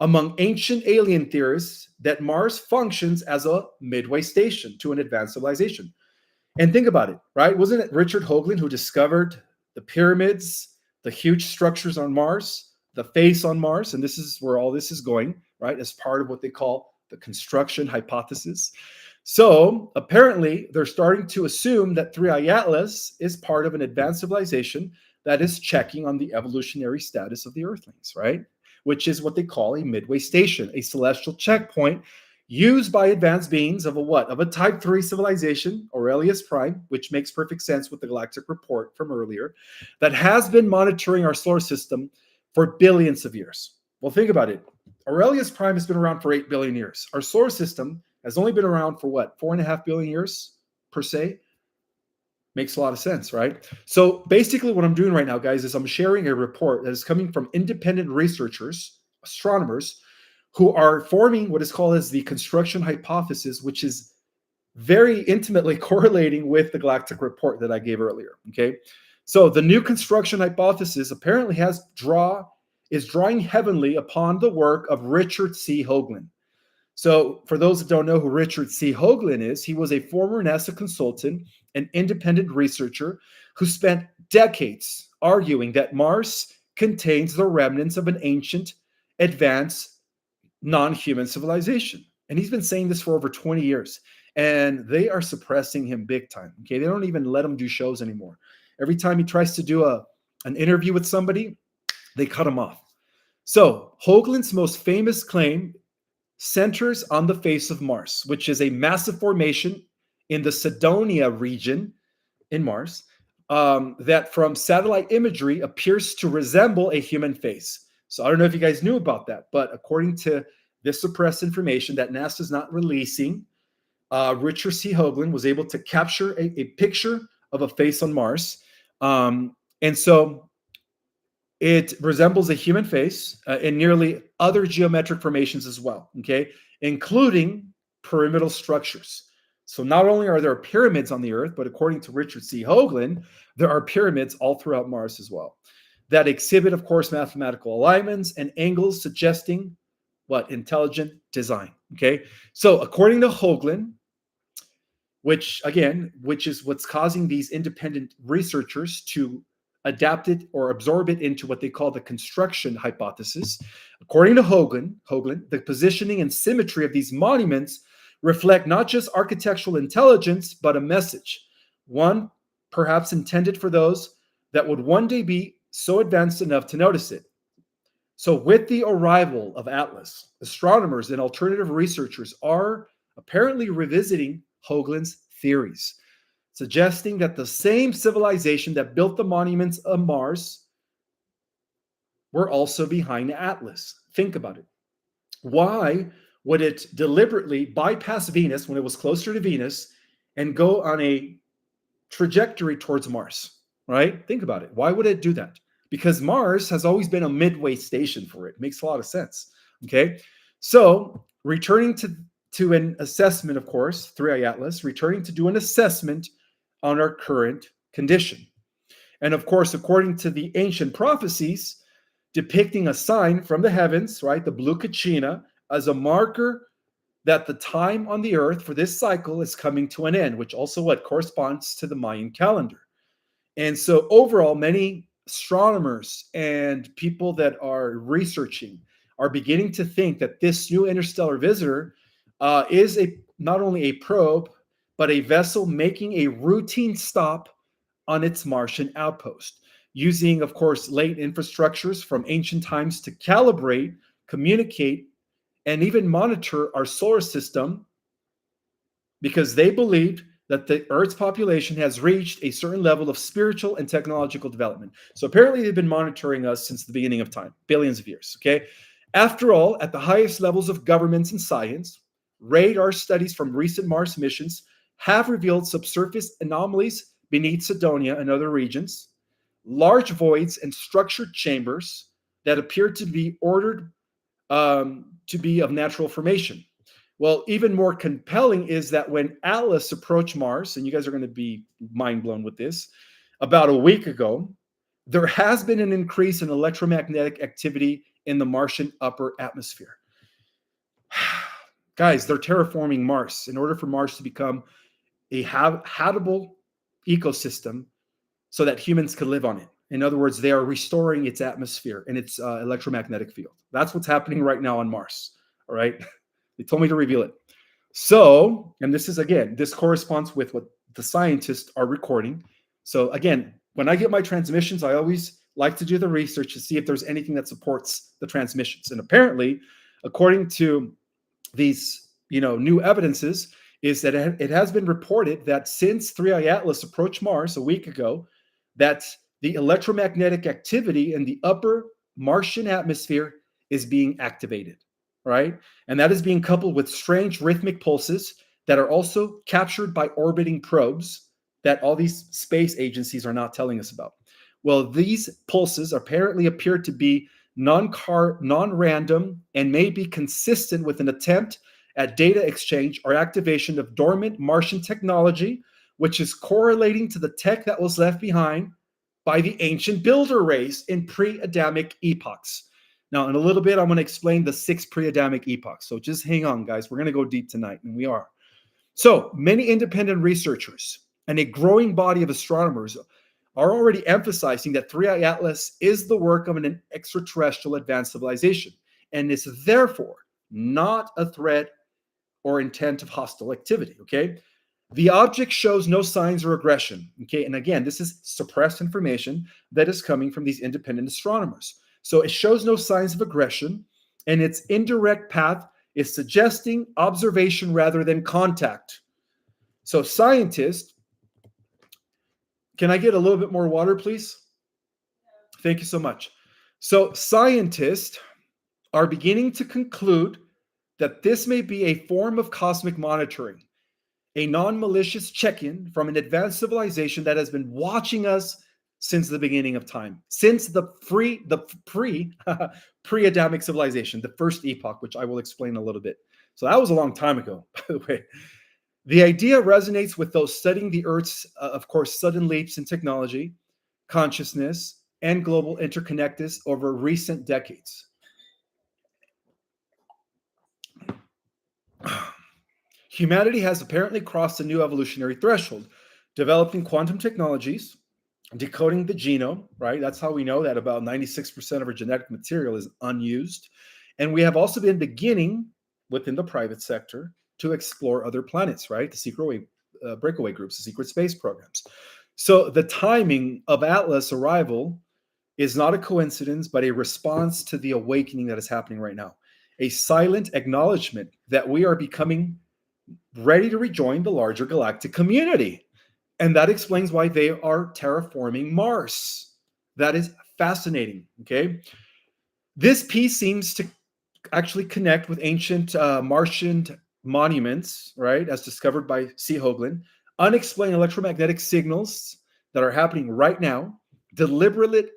Speaker 1: among ancient alien theorists that Mars functions as a midway station to an advanced civilization. And think about it, right? Wasn't it Richard Hoagland who discovered the pyramids, the huge structures on Mars, the face on Mars? And this is where all this is going, right? As part of what they call the construction hypothesis. So apparently, they're starting to assume that 3I Atlas is part of an advanced civilization that is checking on the evolutionary status of the Earthlings, right? Which is what they call a midway station, a celestial checkpoint used by advanced beings of a what? Of a Type 3 civilization, Auralis Prime, which makes perfect sense with the galactic report from earlier, that has been monitoring our solar system for billions of years. Well, think about it. Auralis Prime has been around for 8 billion years. Our solar system has only been around for what, 4.5 billion years per se? Makes a lot of sense, right? So basically what I'm doing right now, guys, is I'm sharing a report that is coming from independent researchers, astronomers, who are forming what is called as the construction hypothesis, which is very intimately correlating with the galactic report that I gave earlier, okay? So the new construction hypothesis apparently is drawing heavily upon the work of Richard C. Hoagland. So for those that don't know who Richard C. Hoagland is, he was a former NASA consultant and independent researcher who spent decades arguing that Mars contains the remnants of an ancient, advanced non-human civilization. And he's been saying this for over 20 years. And they are suppressing him big time. Okay. They don't even let him do shows anymore. Every time he tries to do an interview with somebody, they cut him off. So Hoagland's most famous claim centers on the face of Mars, which is a massive formation in the Cydonia region in Mars that from satellite imagery appears to resemble a human face. So I don't know if you guys knew about that, but according to this suppressed information that NASA's not releasing, Richard C. Hoagland was able to capture a picture of a face on Mars. And so it resembles a human face in nearly other geometric formations as well, okay, including pyramidal structures. So not only are there pyramids on the Earth, but according to Richard C. Hoagland, there are pyramids all throughout Mars as well that exhibit, of course, mathematical alignments and angles suggesting what? Intelligent design, okay? So according to Hoagland, which is what's causing these independent researchers to adapt it or absorb it into what they call the construction hypothesis. According to Hoagland, the positioning and symmetry of these monuments reflect not just architectural intelligence, but a message, one perhaps intended for those that would one day be so advanced enough to notice it. So with the arrival of Atlas, astronomers and alternative researchers are apparently revisiting Hoagland's theories, suggesting that the same civilization that built the monuments of Mars were also behind Atlas. Think about it. Why would it deliberately bypass Venus when it was closer to Venus and go on a trajectory towards Mars, right? Think about it. Why would it do that? Because Mars has always been a midway station for it. It makes a lot of sense, okay? So returning to an assessment, of course, 3i Atlas, returning to do an assessment on our current condition. And of course, according to the ancient prophecies, depicting a sign from the heavens, right, the blue Kachina, as a marker that the time on the earth for this cycle is coming to an end, which also what corresponds to the Mayan calendar. And so overall, many astronomers and people that are researching are beginning to think that this new interstellar visitor is not only a probe, but a vessel making a routine stop on its Martian outpost, using, of course, latent infrastructures from ancient times to calibrate, communicate, and even monitor our solar system, because they believed that the Earth's population has reached a certain level of spiritual and technological development. So apparently they've been monitoring us since the beginning of time, billions of years, okay? After all, at the highest levels of governments and science, radar studies from recent Mars missions have revealed subsurface anomalies beneath Cydonia and other regions, large voids and structured chambers that appear to be ordered to be of natural formation. Well, even more compelling is that when Atlas approached Mars, and you guys are going to be mind blown with this, about a week ago, there has been an increase in electromagnetic activity in the Martian upper atmosphere. Guys, they're terraforming Mars in order for Mars to become a habitable ecosystem so that humans could live on it. In other words, they are restoring its atmosphere and its electromagnetic field. That's what's happening right now on Mars. All right. They told me to reveal it. So, and this is, again, this corresponds with what the scientists are recording. So again, when I get my transmissions, I always like to do the research to see if there's anything that supports the transmissions. And apparently, according to these, new evidences, is that it has been reported that since 3i Atlas approached Mars a week ago, that the electromagnetic activity in the upper Martian atmosphere is being activated, right? And that is being coupled with strange rhythmic pulses that are also captured by orbiting probes that all these space agencies are not telling us about. Well, these pulses apparently appear to be non-random and may be consistent with an attempt at data exchange or activation of dormant Martian technology, which is correlating to the tech that was left behind by the ancient builder race in pre-Adamic epochs. Now, in a little bit, I'm going to explain the 6 pre-Adamic epochs. So just hang on, guys. We're going to go deep tonight, and we are. So many independent researchers and a growing body of astronomers are already emphasizing that 3i Atlas is the work of an extraterrestrial advanced civilization and is therefore not a threat or intent of hostile activity, okay? The object shows no signs or aggression, okay? And again, this is suppressed information that is coming from these independent astronomers. So it shows no signs of aggression, and its indirect path is suggesting observation rather than contact. So scientists, can I get a little bit more water, please? Thank you so much. So scientists are beginning to conclude that this may be a form of cosmic monitoring, a non-malicious check-in from an advanced civilization that has been watching us since the beginning of time, since the pre-Adamic civilization, the first epoch, which I will explain a little bit. So that was a long time ago, by the way. The idea resonates with those studying the Earth's, of course, sudden leaps in technology, consciousness, and global interconnectedness over recent decades. Humanity has apparently crossed a new evolutionary threshold, developing quantum technologies, decoding the genome, right? That's how we know that about 96% of our genetic material is unused. And we have also been beginning within the private sector to explore other planets, right? The secret breakaway groups, the secret space programs. So the timing of Atlas' arrival is not a coincidence, but a response to the awakening that is happening right now. A silent acknowledgement that we are becoming ready to rejoin the larger galactic community. And that explains why they are terraforming Mars. That is fascinating, okay? This piece seems to actually connect with ancient Martian monuments, right, as discovered by C. Hoagland, unexplained electromagnetic signals that are happening right now, deliberate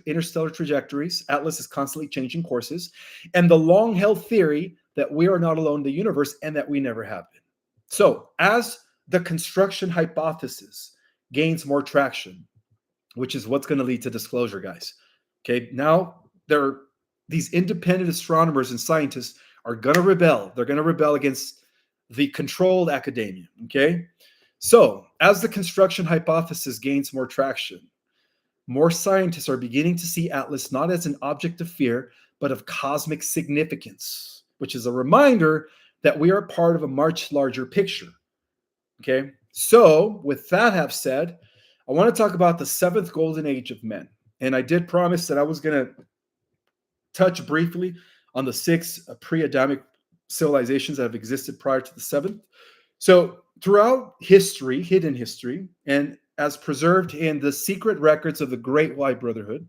Speaker 1: interstellar trajectories. Atlas is constantly changing courses, and the long-held theory that we are not alone in the universe and that we never have been. So as the construction hypothesis gains more traction, which is what's going to lead to disclosure, guys. Okay, now these independent astronomers and scientists are going to rebel. They're going to rebel against the controlled academia, okay? So as the construction hypothesis gains more traction, more scientists are beginning to see Atlas not as an object of fear, but of cosmic significance, which is a reminder that we are part of a much larger picture, okay? So with that have said, I want to talk about the seventh golden age of men. And I did promise that I was going to touch briefly on the six pre-Adamic civilizations that have existed prior to the seventh. So throughout history, hidden history, and as preserved in the secret records of the Great White Brotherhood,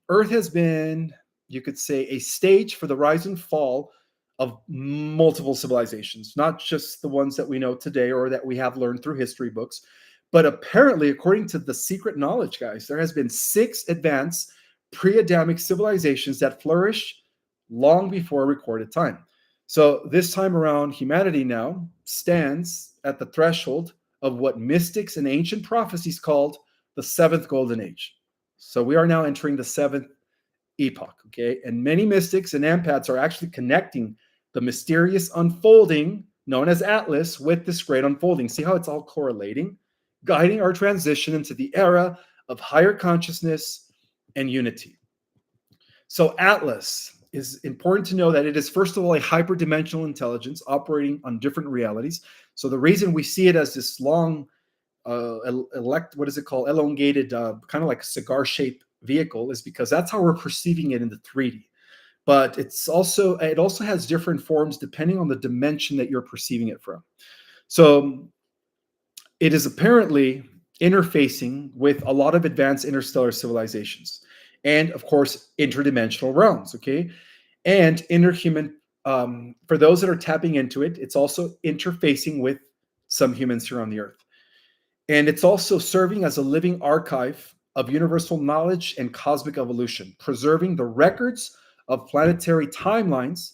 Speaker 1: Earth has been, you could say, a stage for the rise and fall of multiple civilizations, not just the ones that we know today or that we have learned through history books, but apparently, according to the secret knowledge, guys, there has been 6 advanced pre-Adamic civilizations that flourished long before recorded time. So this time around, humanity now stands at the threshold of what mystics and ancient prophecies called the seventh golden age. So we are now entering the seventh epoch, okay? And many mystics and empaths are actually connecting the mysterious unfolding known as Atlas with this great unfolding. See how it's all correlating? Guiding our transition into the era of higher consciousness and unity. So Atlas is important to know that it is, first of all, a hyperdimensional intelligence operating on different realities. So the reason we see it as this long, elongated, kind of like cigar-shaped vehicle is because that's how we're perceiving it in the 3D. But it also has different forms depending on the dimension that you're perceiving it from. So it is apparently interfacing with a lot of advanced interstellar civilizations and, of course, interdimensional realms, okay? And interhuman, for those that are tapping into it, it's also interfacing with some humans here on the Earth. And it's also serving as a living archive of universal knowledge and cosmic evolution, preserving the records of planetary timelines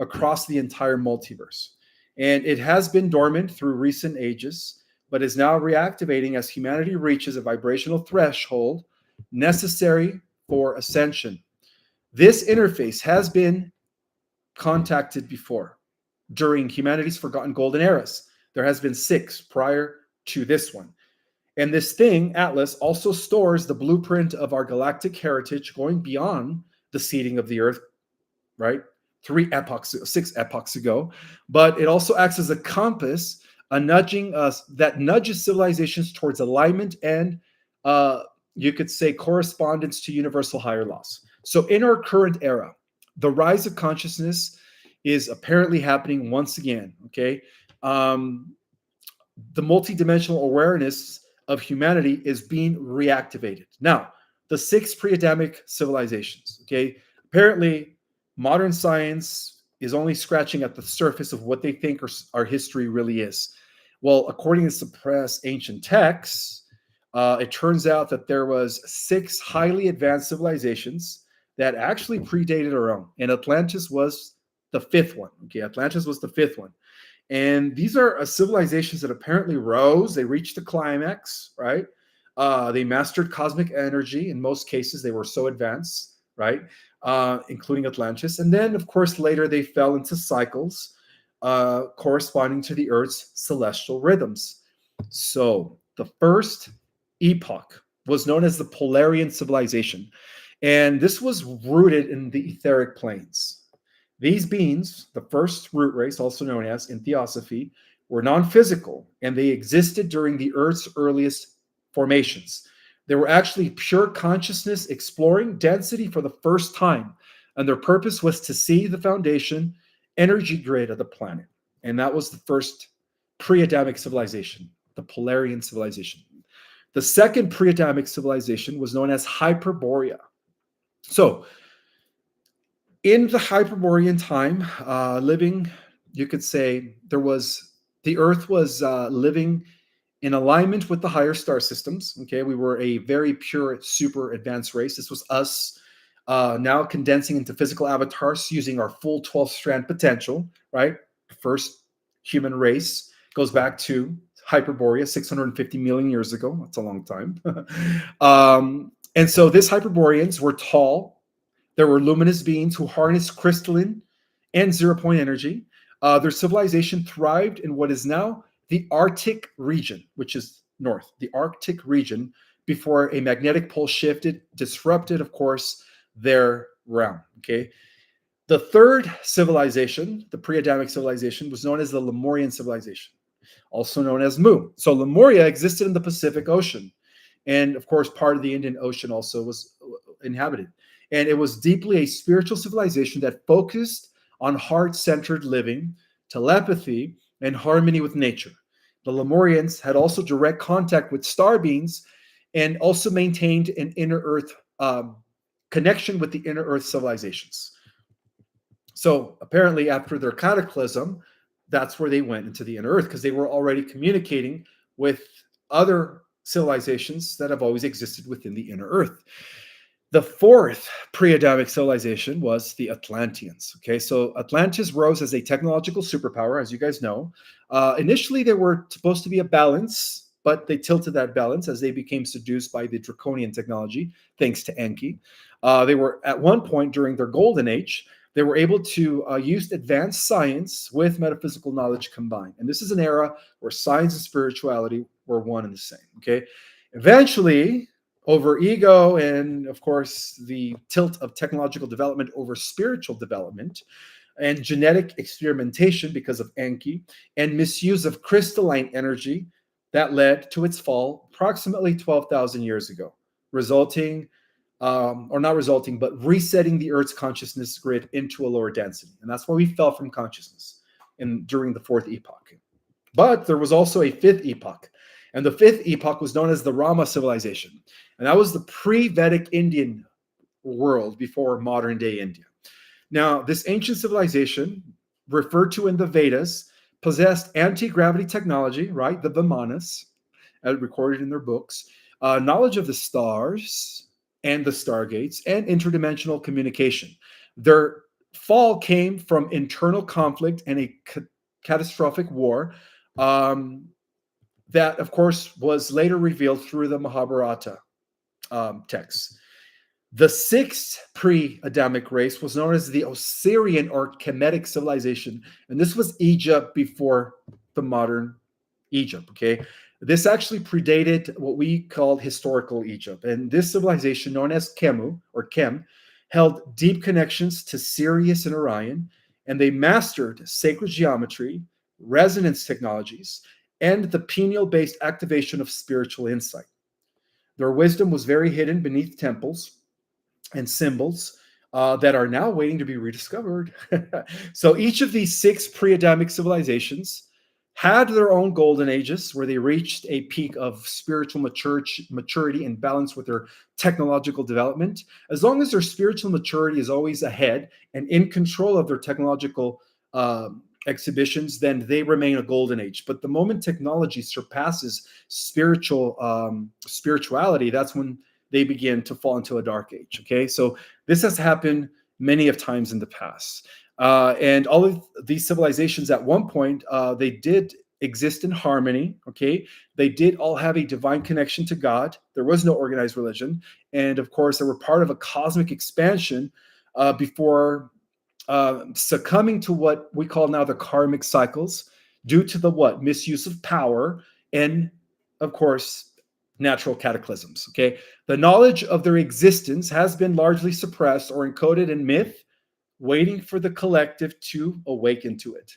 Speaker 1: across the entire multiverse. And it has been dormant through recent ages, but is now reactivating as humanity reaches a vibrational threshold necessary for ascension. This interface has been contacted before during humanity's forgotten golden eras. There has been 6 prior to this one. And this thing, Atlas, also stores the blueprint of our galactic heritage going beyond the seeding of the Earth, right? 6 epochs ago, but it also acts as a compass, a nudging us that nudges civilizations towards alignment and you could say correspondence to universal higher laws. So in our current era, the rise of consciousness is apparently happening once again. Okay, the multidimensional awareness of humanity is being reactivated. Now, the 6 pre-Adamic civilizations. Okay, apparently modern science is only scratching at the surface of what they think our history really is. Well, according to suppressed ancient texts, it turns out that there was 6 highly advanced civilizations that actually predated our own, and Atlantis was the 5th one. Okay, Atlantis was the 5th one. And these are civilizations that apparently rose. They reached the climax, right? They mastered cosmic energy. In most cases, they were so advanced, right? Including Atlantis. And then, of course, later they fell into cycles corresponding to the Earth's celestial rhythms. So the first epoch was known as the Polarian civilization. And this was rooted in the etheric planes. These beings, the first root race, also known as in theosophy, were non-physical, and they existed during the Earth's earliest formations. They were actually pure consciousness exploring density for the first time, and their purpose was to see the foundation energy grid of the planet. And that was the first pre-Adamic civilization, the Polarian civilization. The second pre-Adamic civilization was known as Hyperborea. So, in the Hyperborean time, living, you could say, the Earth was living in alignment with the higher star systems. Okay, we were a very pure, super advanced race. This was us now condensing into physical avatars using our full 12-strand potential, right? First human race goes back to Hyperborea 650 million years ago. That's a long time. And so these Hyperboreans were tall. There were luminous beings who harnessed crystalline and zero-point energy. Their civilization thrived in what is now the Arctic region, which is north, the Arctic region, before a magnetic pole shifted, disrupted, of course, their realm. Okay. The third civilization, the pre-Adamic civilization, was known as the Lemurian civilization, also known as Mu. So Lemuria existed in the Pacific Ocean. And of course, part of the Indian Ocean also was inhabited. And it was deeply a spiritual civilization that focused on heart-centered living, telepathy, and harmony with nature. The Lemurians had also direct contact with star beings and also maintained an inner Earth connection with the inner Earth civilizations. So apparently after their cataclysm, that's where they went into the inner Earth, because they were already communicating with other civilizations that have always existed within the inner Earth. The fourth pre-Adamic civilization was the Atlanteans. Okay, so Atlantis rose as a technological superpower, as you guys know. Initially, they were supposed to be a balance, but they tilted that balance as they became seduced by the draconian technology, thanks to Enki. They were, at one point during their golden age, they were able to use advanced science with metaphysical knowledge combined. And this is an era where science and spirituality were one and the same. Okay, eventually, over ego and, of course, the tilt of technological development over spiritual development and genetic experimentation because of Enki and misuse of crystalline energy, that led to its fall approximately 12,000 years ago, resulting, or not resulting, but resetting the Earth's consciousness grid into a lower density. And that's why we fell from consciousness during the fourth epoch. But there was also a fifth epoch. And the fifth epoch was known as the Rama civilization. And that was the pre-Vedic Indian world before modern-day India. Now, this ancient civilization, referred to in the Vedas, possessed anti-gravity technology, right? The Vimanas, recorded in their books, knowledge of the stars and the stargates, and interdimensional communication. Their fall came from internal conflict and a catastrophic war that, of course, was later revealed through the Mahabharata texts. The sixth pre-Adamic race was known as the Osirian or Kemetic civilization, and this was Egypt before the modern Egypt, okay? This actually predated what we call historical Egypt, and this civilization, known as Kemu, or Kem, held deep connections to Sirius and Orion, and they mastered sacred geometry, resonance technologies, and the pineal-based activation of spiritual insight. Their wisdom was very hidden beneath temples and symbols that are now waiting to be rediscovered. So each of these 6 pre-Adamic civilizations had their own golden ages where they reached a peak of spiritual maturity and balance with their technological development. As long as their spiritual maturity is always ahead and in control of their technological exhibitions, then they remain a golden age. But the moment technology surpasses spirituality, that's when they begin to fall into a dark age. Okay, so this has happened many of times in the past. And all of these civilizations at one point, they did exist in harmony. Okay, they did all have a divine connection to God. There was no organized religion. And of course, they were part of a cosmic expansion before succumbing to what we call now the karmic cycles due to the misuse of power and, of course, natural cataclysms. Okay, the knowledge of their existence has been largely suppressed or encoded in myth, waiting for the collective to awaken to it.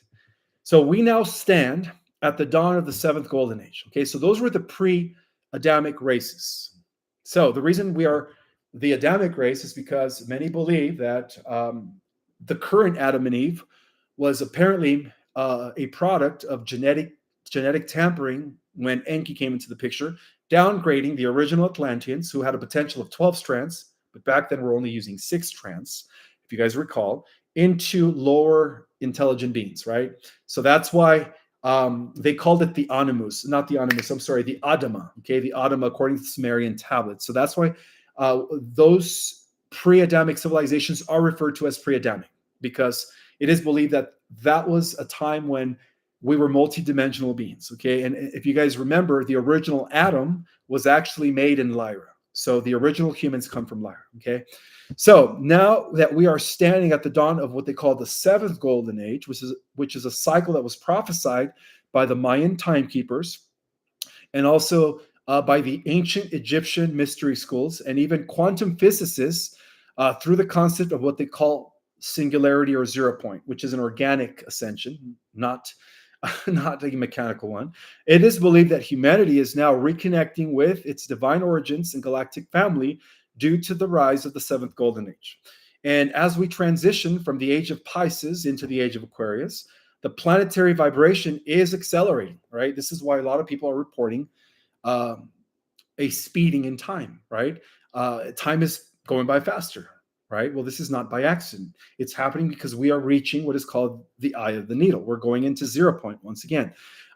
Speaker 1: So we now stand at the dawn of the 7th golden age. Okay, so those were the pre-Adamic races. So the reason we are the Adamic race is because many believe that the current Adam and Eve was apparently a product of genetic tampering when Enki came into the picture, downgrading the original Atlanteans, who had a potential of 12 strands, but back then we're only using 6 strands, if you guys recall, into lower intelligent beings, right? So that's why they called it the Animus, not the Animus, I'm sorry, the Adama, okay? The Adama according to the Sumerian tablets. So that's why those pre-Adamic civilizations are referred to as pre-Adamic, because it is believed that that was a time when we were multi-dimensional beings, okay? And if you guys remember, the original Adam was actually made in Lyra. So the original humans come from Lyra, okay? So now that we are standing at the dawn of what they call the 7th golden age, which is a cycle that was prophesied by the Mayan timekeepers and also by the ancient Egyptian mystery schools and even quantum physicists through the concept of what they call singularity or 0 point, which is an organic ascension, not a mechanical one. It is believed that humanity is now reconnecting with its divine origins and galactic family due to the rise of the 7th golden age. And as we transition from the age of Pisces into the age of Aquarius, the planetary vibration is accelerating, right? This is why a lot of people are reporting a speeding in time, right? Time is going by faster, right? Well, this is not by accident. It's happening because we are reaching what is called the eye of the needle. We're going into 0 point once again,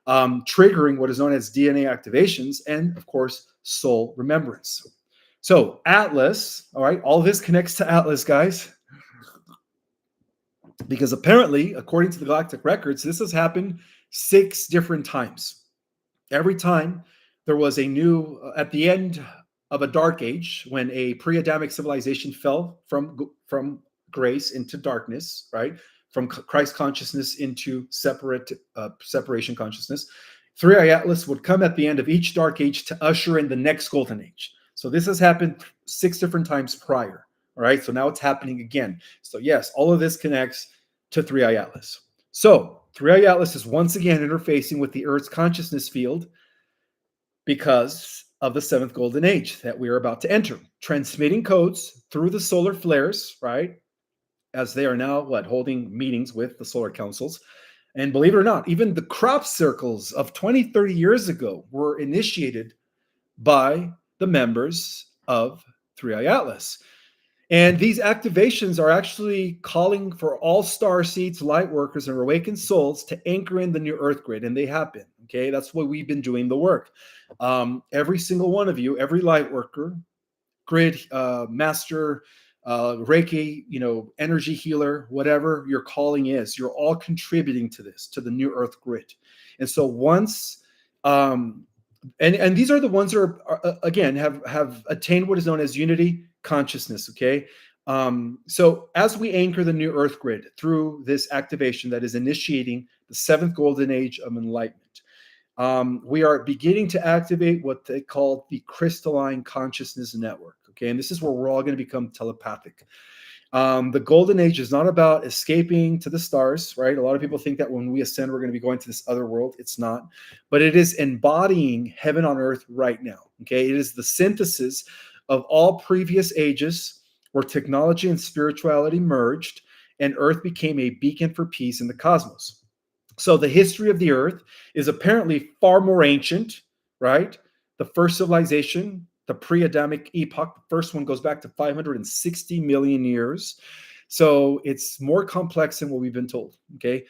Speaker 1: triggering what is known as DNA activations and, of course, soul remembrance. So Atlas, all right, all this connects to Atlas, guys, because apparently, according to the galactic records, this has happened 6 different times. Every time there was a new, at the end of a dark age, when a pre-Adamic civilization fell from grace into darkness, right? From Christ consciousness into separation consciousness, 3i Atlas would come at the end of each dark age to usher in the next golden age. So this has happened 6 different times prior, all right? So now it's happening again. So yes, all of this connects to 3i Atlas. So 3i Atlas is once again interfacing with the Earth's consciousness field because of the 7th golden age that we are about to enter, transmitting codes through the solar flares, right? As they are now, holding meetings with the solar councils. And believe it or not, even the crop circles of 20, 30 years ago were initiated by the members of 3i Atlas. And these activations are actually calling for all star seeds, light workers, and awakened souls to anchor in the new Earth grid. And they have been, okay? That's why we've been doing the work. Every single one of you, every light worker, grid master, Reiki, energy healer, whatever your calling is, you're all contributing to this, to the new Earth grid. And so once, and these are the ones that are again, have attained what is known as unity consciousness, okay? So as we anchor the new Earth grid through this activation that is initiating the 7th golden age of enlightenment, we are beginning to activate what they call the crystalline consciousness network. Okay, and this is where we're all going to become telepathic. The golden age is not about escaping to the stars, right? A lot of people think that when we ascend, we're going to be going to this other world. It's not, but it is embodying heaven on earth right now. Okay, it is the synthesis of all previous ages where technology and spirituality merged, and earth became a beacon for peace in the cosmos. So the history of the earth is apparently far more ancient, right? The first civilization, the pre-Adamic epoch, the first one goes back to 560 million years. So it's more complex than what we've been told, okay?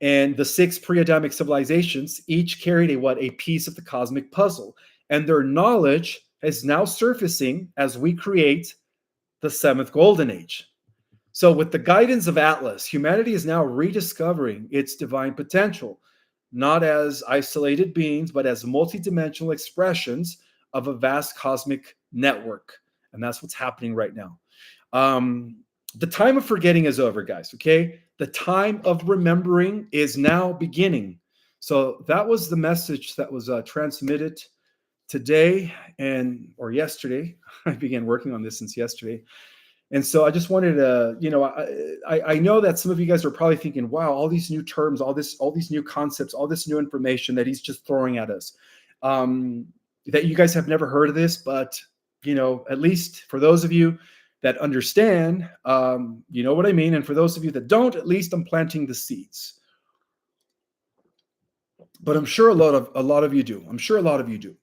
Speaker 1: And the six pre-Adamic civilizations each carried a piece of the cosmic puzzle. And their knowledge is now surfacing as we create the seventh golden age. So, with the guidance of Atlas, humanity is now rediscovering its divine potential, not as isolated beings, but as multidimensional expressions of a vast cosmic network. And that's what's happening right now. The time of forgetting is over, guys. Okay. The time of remembering is now beginning. So, that was the message that was transmitted today or yesterday. I began working on this since yesterday. And so I just wanted to, I know that some of you guys are probably thinking, wow, all these new terms, all these new concepts, all this new information that he's just throwing at us, that you guys have never heard of this, but, at least for those of you that understand, you know what I mean. And for those of you that don't, at least I'm planting the seeds. But I'm sure a lot of you do. I'm sure a lot of you do.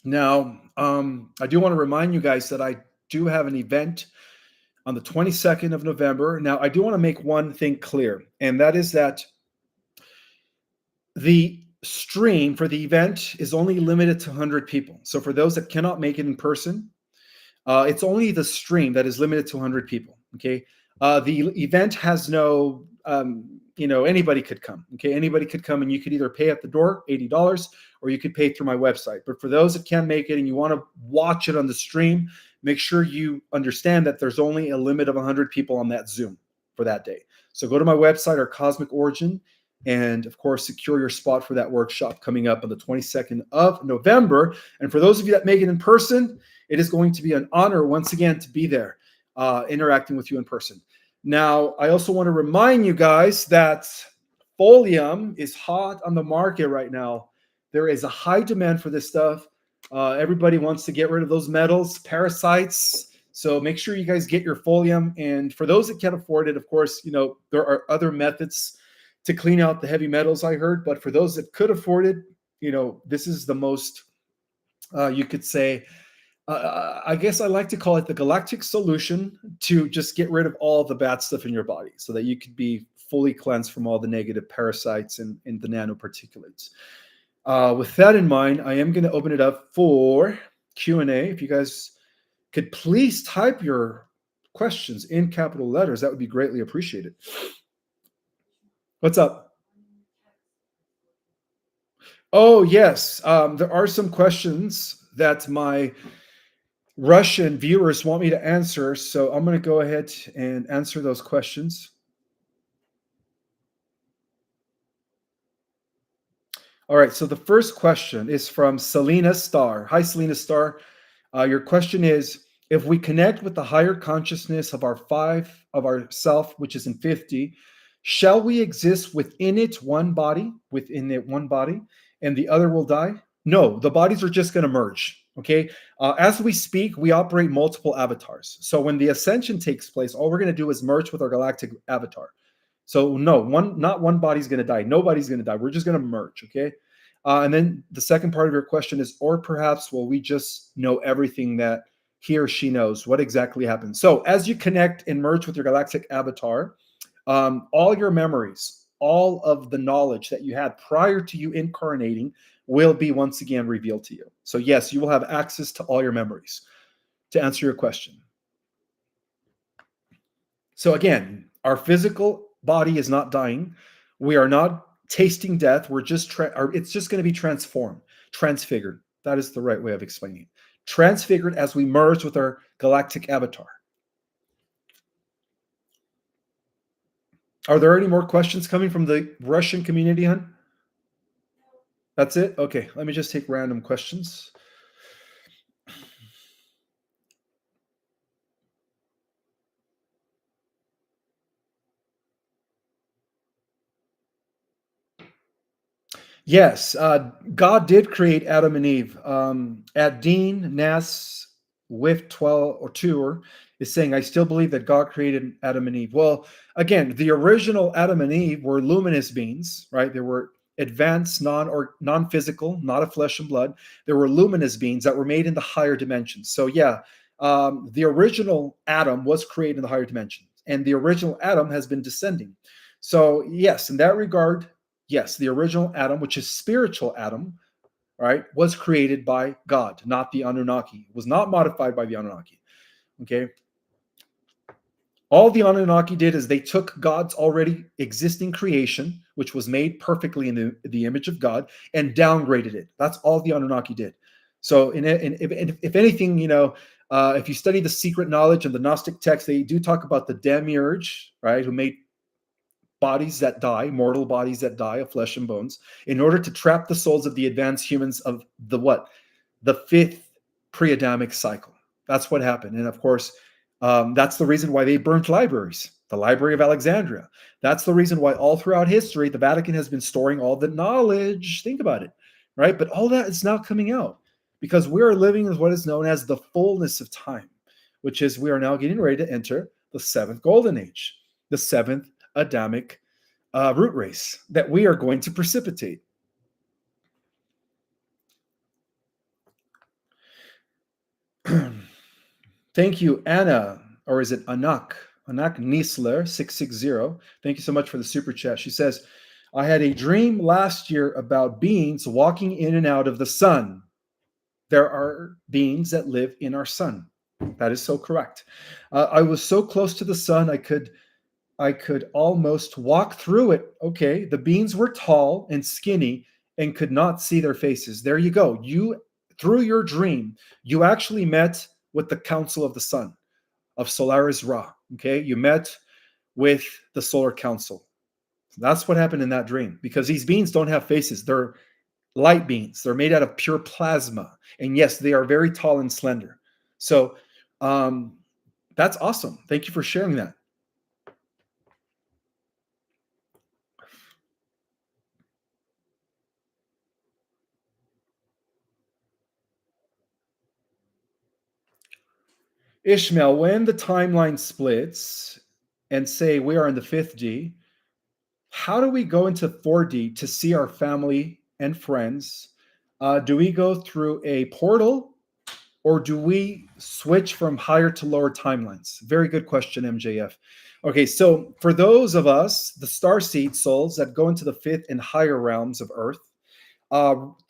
Speaker 1: Now, I do want to remind you guys that I do have an event on the 22nd of November. Now, I do want to make one thing clear, and that is that the stream for the event is only limited to 100 people. So for those that cannot make it in person, it's only the stream that is limited to 100 people, okay? The event has no, anybody could come, okay? Anybody could come, and you could either pay at the door, $80, or you could pay through my website. But for those that can't make it and you want to watch it on the stream, make sure you understand that there's only a limit of 100 people on that Zoom for that day. So go to my website, our Cosmic Origin, and of course, secure your spot for that workshop coming up on the 22nd of November. And for those of you that make it in person, it is going to be an honor once again to be there, interacting with you in person. Now, I also want to remind you guys that Folium is hot on the market right now. There is a high demand for this stuff. Everybody wants to get rid of those metals, parasites. So make sure you guys get your Folium. And for those that can't afford it, of course, there are other methods to clean out the heavy metals, I heard. But for those that could afford it, this is the most, you could say, I guess I like to call it the galactic solution to just get rid of all the bad stuff in your body so that you could be fully cleansed from all the negative parasites and the nanoparticulates. With that in mind, I am going to open it up for Q&A. If you guys could please type your questions in capital letters, that would be greatly appreciated. What's up? Oh, yes. There are some questions that my Russian viewers want me to answer, so I'm going to go ahead and answer those questions. All right, so the first question is from Selena Star. Hi, Selena Star. Your question is, if we connect with the higher consciousness of our self, which is in 50, shall we exist within it one body, and the other will die? No, the bodies are just going to merge, okay? As we speak, we operate multiple avatars. So when the ascension takes place, all we're going to do is merge with our galactic avatar. So no, not one body's going to die. Nobody's going to die. We're just going to merge, okay? And then the second part of your question is, or perhaps will we just know everything that he or she knows? What exactly happens? So as you connect and merge with your galactic avatar, all your memories, all of the knowledge that you had prior to you incarnating will be once again revealed to you. So yes, you will have access to all your memories, to answer your question. So again, our physical body is not dying. We are not tasting death. We're just it's just going to be transformed, transfigured. That is the right way of explaining it. Transfigured as we merge with our galactic avatar. Are there any more questions coming from the Russian community, hon? That's it? Okay, let me just take random questions. Yes, God did create Adam and Eve. At Dean Nass with 12 or 2 is saying, I still believe that God created Adam and Eve. Well, again, the original Adam and Eve were luminous beings, right? They were advanced, or non-physical, not of flesh and blood. There were luminous beings that were made in the higher dimensions. So yeah, the original Adam was created in the higher dimensions, and the original Adam has been descending. So yes, in that regard, yes, the original Adam, which is spiritual Adam, right, was created by God, not the Anunnaki. It was not modified by the Anunnaki. Okay. All the Anunnaki did is they took God's already existing creation, which was made perfectly in the image of God, and downgraded it. That's all the Anunnaki did. So, if anything, if you study the secret knowledge and the Gnostic text, they do talk about the demiurge, right, who made bodies that die, mortal bodies that die of flesh and bones, in order to trap the souls of the advanced humans of the what? The fifth pre-Adamic cycle. That's what happened. And of course, that's the reason why they burnt libraries, the Library of Alexandria. That's the reason why all throughout history, the Vatican has been storing all the knowledge. Think about it, right? But all that is now coming out because we are living in what is known as the fullness of time, which is we are now getting ready to enter the seventh golden age, the seventh Adamic root race that we are going to precipitate. Thank you, Anna, or is it Anak? Anak Niesler 660. Thank you so much for the super chat. She says, I had a dream last year about beings walking in and out of the sun. There are beings that live in our sun. That is so correct. I was so close to the sun, I could almost walk through it. Okay, the beings were tall and skinny and could not see their faces. There you go. You, through your dream, you actually met with the Council of the Sun, of Solaris Ra. Okay, you met with the Solar Council. That's what happened in that dream because these beings don't have faces. They're light beings. They're made out of pure plasma. And yes, they are very tall and slender. So that's awesome. Thank you for sharing that. Ishmael, when the timeline splits and say we are in the fifth D, how do we go into 4D to see our family and friends? Do we go through a portal or do we switch from higher to lower timelines? Very good question, MJF. Okay, so for those of us, the starseed souls that go into the fifth and higher realms of Earth,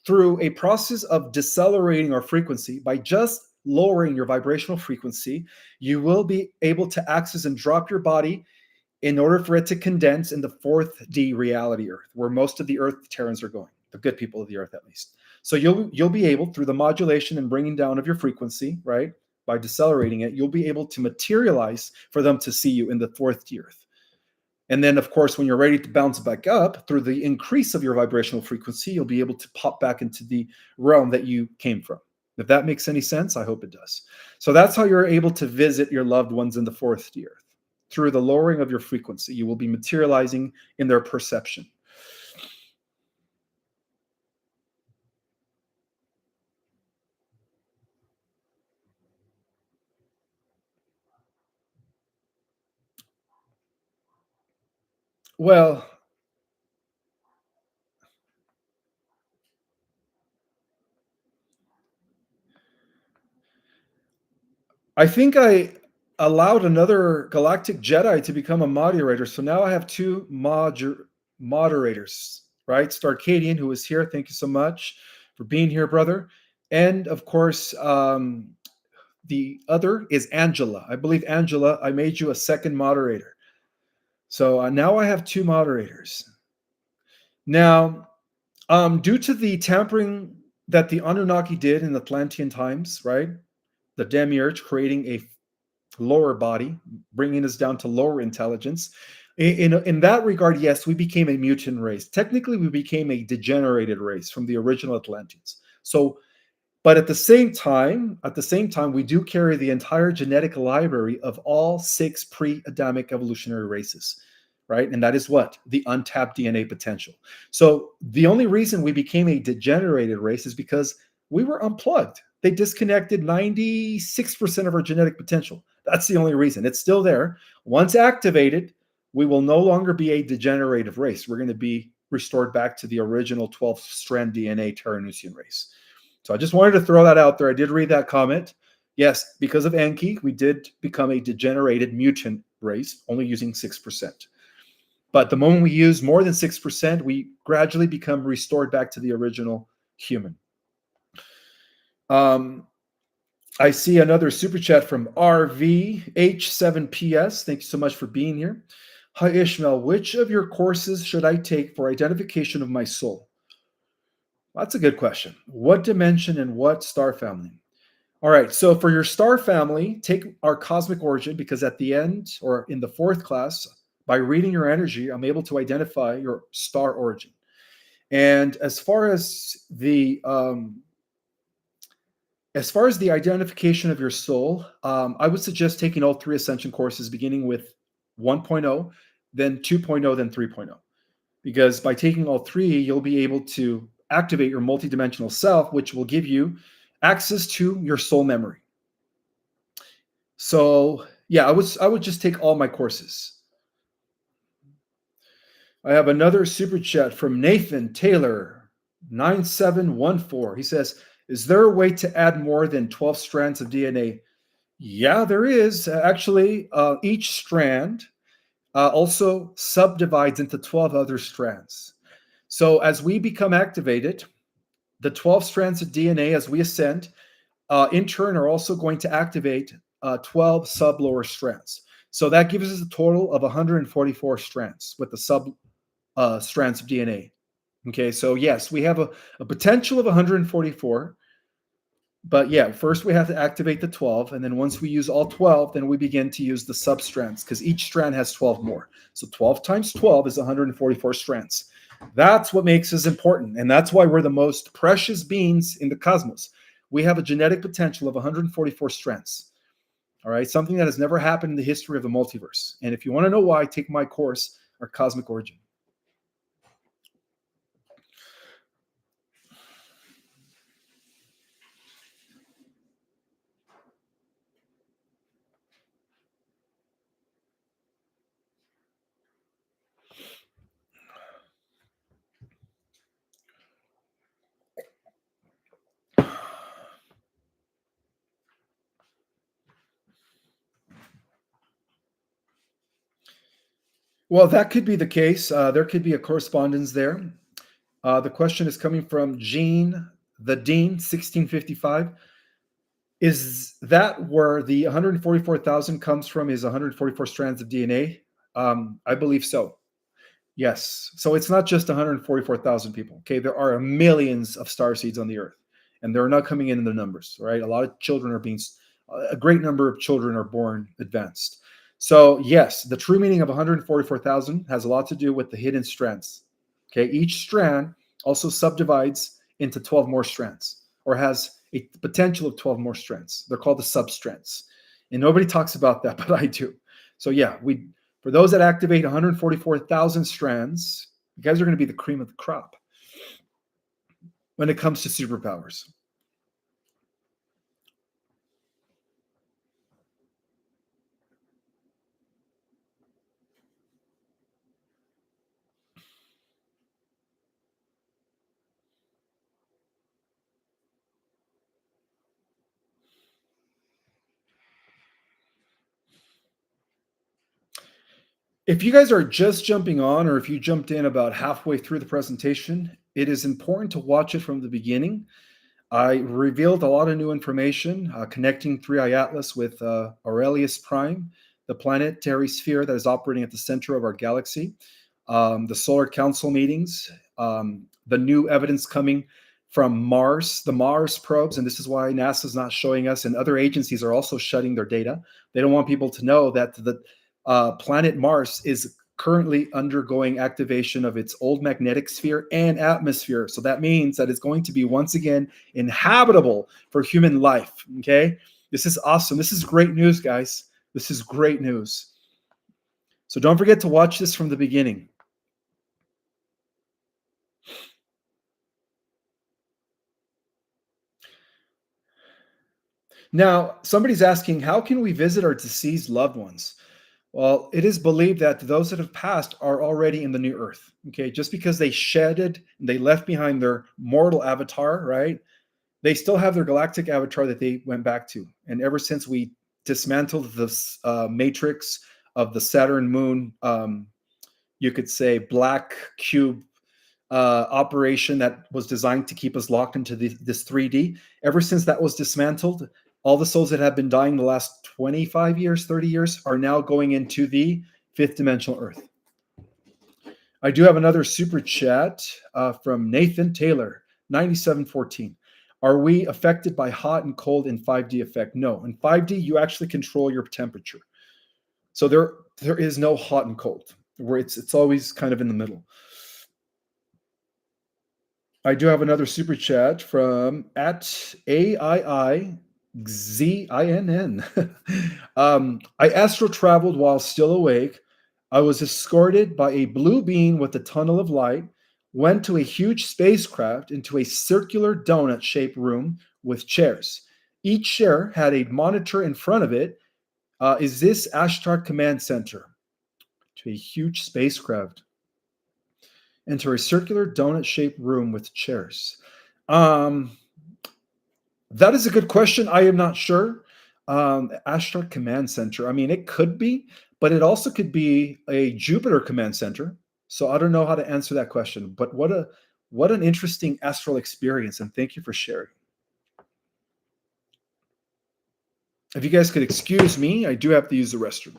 Speaker 1: through a process of decelerating our frequency by just lowering your vibrational frequency, you will be able to access and drop your body in order for it to condense in the 4D reality Earth, where most of the Earth Terrans are going, the good people of the Earth at least. So you'll be able, through the modulation and bringing down of your frequency, right, by decelerating it, you'll be able to materialize for them to see you in the 4th Earth. And then, of course, when you're ready to bounce back up through the increase of your vibrational frequency, you'll be able to pop back into the realm that you came from. If that makes any sense, I hope it does. So that's how you're able to visit your loved ones in the 4th Earth. Through the lowering of your frequency, you will be materializing in their perception. Well, I think I allowed another galactic Jedi to become a moderator. So now I have two moderators, right? Starcadian, who is here. Thank you so much for being here, brother. And of course, the other is Angela. I believe, Angela, I made you a second moderator. So now I have two moderators. Now, due to the tampering that the Anunnaki did in Atlantean times, right? The demiurge creating a lower body, bringing us down to lower intelligence. In that regard, yes, we became a mutant race. Technically, we became a degenerated race from the original Atlanteans. So, but at the same time, we do carry the entire genetic library of all six pre-Adamic evolutionary races, right? And that is what? The untapped DNA potential. So the only reason we became a degenerated race is because we were unplugged. They disconnected 96% of our genetic potential. That's the only reason. It's still there. Once activated, we will no longer be a degenerative race. We're going to be restored back to the original 12 strand DNA Terranusian race. So I just wanted to throw that out there. I did read that comment. Yes, because of Enki, we did become a degenerated mutant race, only using 6%. But the moment we use more than 6%, we gradually become restored back to the original human. I see another super chat from RVH7PS. Thank you so much for being here. Hi, Ishmael. Which of your courses should I take for identification of my soul? That's a good question. What dimension and what star family? All right. So for your star family, take our cosmic origin, because at the end or in the fourth class, by reading your energy, I'm able to identify your star origin. And as far as the identification of your soul, I would suggest taking all three Ascension courses, beginning with 1.0, then 2.0, then 3.0. Because by taking all three, you'll be able to activate your multidimensional self, which will give you access to your soul memory. So yeah, I would just take all my courses. I have another super chat from Nathan Taylor, 9714. He says, is there a way to add more than 12 strands of DNA? Yeah, there is. Actually, each strand also subdivides into 12 other strands. So as we become activated, the 12 strands of DNA, as we ascend, in turn are also going to activate 12 sub-lower strands. So that gives us a total of 144 strands with the sub strands of DNA. Okay, so yes, we have a potential of 144. But yeah, first we have to activate the 12, and then once we use all 12, then we begin to use the sub-strands, because each strand has 12 more. So 12 times 12 is 144 strands. That's what makes us important, and that's why we're the most precious beings in the cosmos. We have a genetic potential of 144 strands. All right, something that has never happened in the history of the multiverse. And if you want to know why, take my course, our Cosmic Origin. Well, that could be the case. There could be a correspondence there. The question is coming from Gene the Dean, 1655. Is that where the 144,000 comes from? Is 144 strands of DNA? I believe so. Yes. So it's not just 144,000 people. Okay, there are millions of star seeds on the Earth, and they're not coming in the numbers. Right? A great number of children are born advanced. So yes, the true meaning of 144,000 has a lot to do with the hidden strands. Okay, each strand also subdivides into 12 more strands, or has a potential of 12 more strands. They're called the substrands, and nobody talks about that, but I do. So yeah, for those that activate 144,000 strands, you guys are going to be the cream of the crop when it comes to superpowers. If you guys are just jumping on, or if you jumped in about halfway through the presentation, it is important to watch it from the beginning. I revealed a lot of new information connecting 3i Atlas with Auralis Prime, the planetary sphere that is operating at the center of our galaxy, the solar council meetings, the new evidence coming from Mars, the Mars probes, and this is why NASA is not showing us, and other agencies are also shutting their data. They don't want people to know that the planet Mars is currently undergoing activation of its old magnetic sphere and atmosphere. So that means that it's going to be once again inhabitable for human life. Okay. This is awesome. This is great news, guys. This is great news. So don't forget to watch this from the beginning. Now, somebody's asking, how can we visit our deceased loved ones? Well, it is believed that those that have passed are already in the new earth. Okay, just because they shedded, they left behind their mortal avatar, right? They still have their galactic avatar that they went back to. And ever since we dismantled this matrix of the Saturn moon, you could say black cube operation that was designed to keep us locked into this 3D. Ever since that was dismantled, all the souls that have been dying the last 25 years, 30 years are now going into the fifth dimensional Earth. I do have another super chat from Nathan Taylor, 9714. Are we affected by hot and cold in 5D effect? No. In 5D, you actually control your temperature. So there is no hot and cold, where it's always kind of in the middle. I do have another super chat from at AIIZINN. I astral traveled while still awake. I was escorted by a blue being with a tunnel of light, went to a huge spacecraft into a circular donut shaped room with chairs. Each chair had a monitor in front of it. Is this Ashtar Command Center? To a huge spacecraft. Enter a circular donut-shaped room with chairs. Um, that is a good question. I am not sure. Ashtar Command Center. I mean, it could be, but it also could be a Jupiter Command Center. So I don't know how to answer that question. But what an interesting astral experience, and thank you for sharing. If you guys could excuse me, I do have to use the restroom.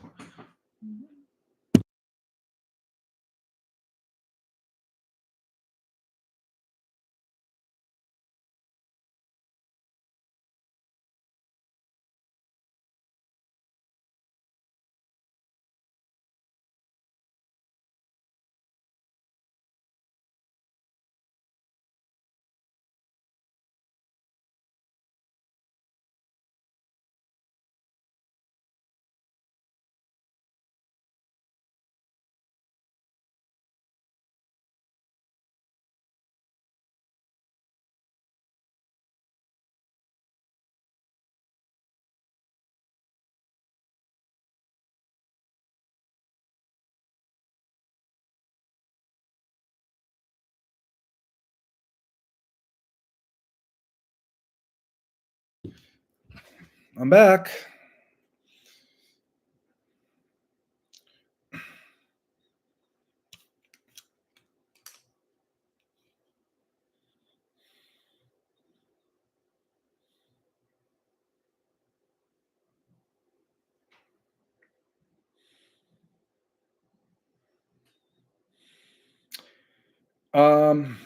Speaker 1: I'm back. Um,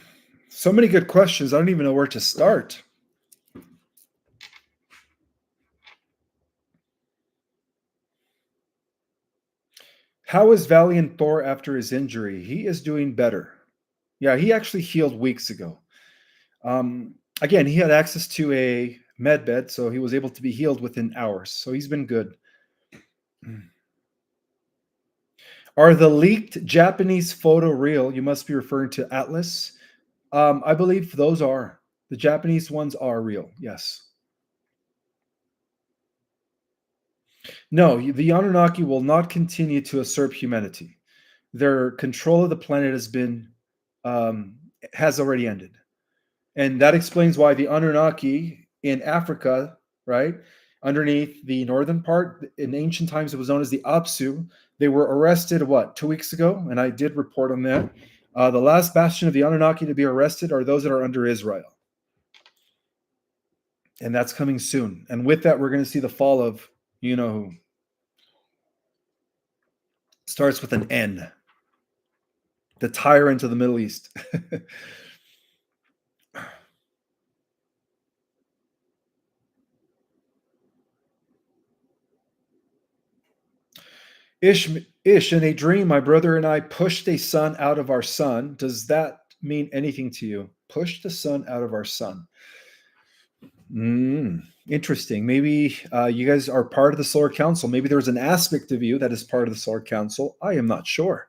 Speaker 1: so many good questions. I don't even know where to start. How is Valiant Thor after his injury? He is doing better. Yeah, he actually healed weeks ago. Again, he had access to a med bed, so he was able to be healed within hours. So he's been good. Are the leaked Japanese photo real? You must be referring to Atlas. I believe those are. The Japanese ones are real. Yes. No, the Anunnaki will not continue to usurp humanity. Their control of the planet um, has already ended. And that explains why the Anunnaki in Africa, right, underneath the northern part, in ancient times it was known as the Apsu. They were arrested, what, 2 weeks ago? And I did report on that. The last bastion of the Anunnaki to be arrested are those that are under Israel. And that's coming soon. And with that, we're going to see the fall of, you know who. Starts with an N. The tyrant of the Middle East. Ish, in a dream, my brother and I pushed a sun out of our sun. Does that mean anything to you? Push the sun out of our sun. Interesting. Maybe you guys are part of the solar council. Maybe there's an aspect of you that is part of the solar council. I am not sure.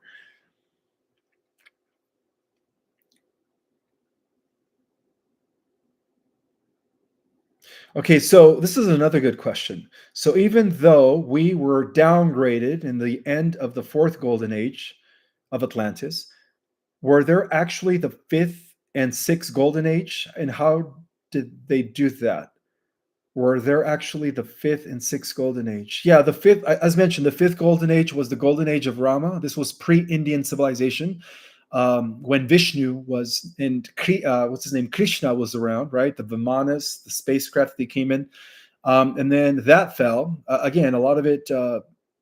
Speaker 1: Okay, so this is another good question. So even though we were downgraded in the end of the fourth golden age of Atlantis, were there actually the fifth and sixth golden age? And how did they do that? Were there actually the fifth and sixth golden age? Yeah, the fifth, as mentioned, the fifth golden age was the golden age of Rama. This was pre-Indian civilization, when Vishnu was in, what's his name, Krishna was around, right? The Vimanas, the spacecraft they came in, and then that fell. Again, a lot of it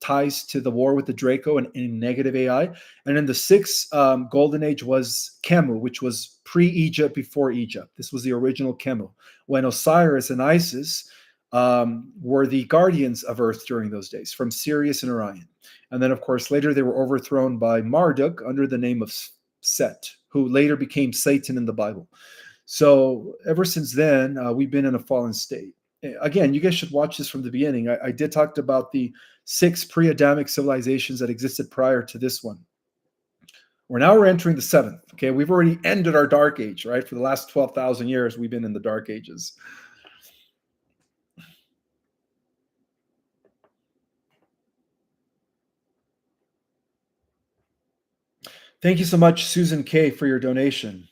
Speaker 1: ties to the war with the Draco and negative AI. And then the sixth golden age was Kemu, which was pre-Egypt, before Egypt. This was the original Kemu, when Osiris and Isis were the guardians of Earth during those days, from Sirius and Orion. And then, of course, later they were overthrown by Marduk under the name of Set, who later became Satan in the Bible. So ever since then, we've been in a fallen state. Again, you guys should watch this from the beginning. I did talk about the six pre-Adamic civilizations that existed prior to this one. We're entering the seventh. Okay, we've already ended our dark age, right? For the last 12,000 years, we've been in the dark ages. Thank you so much, Susan K, for your donation.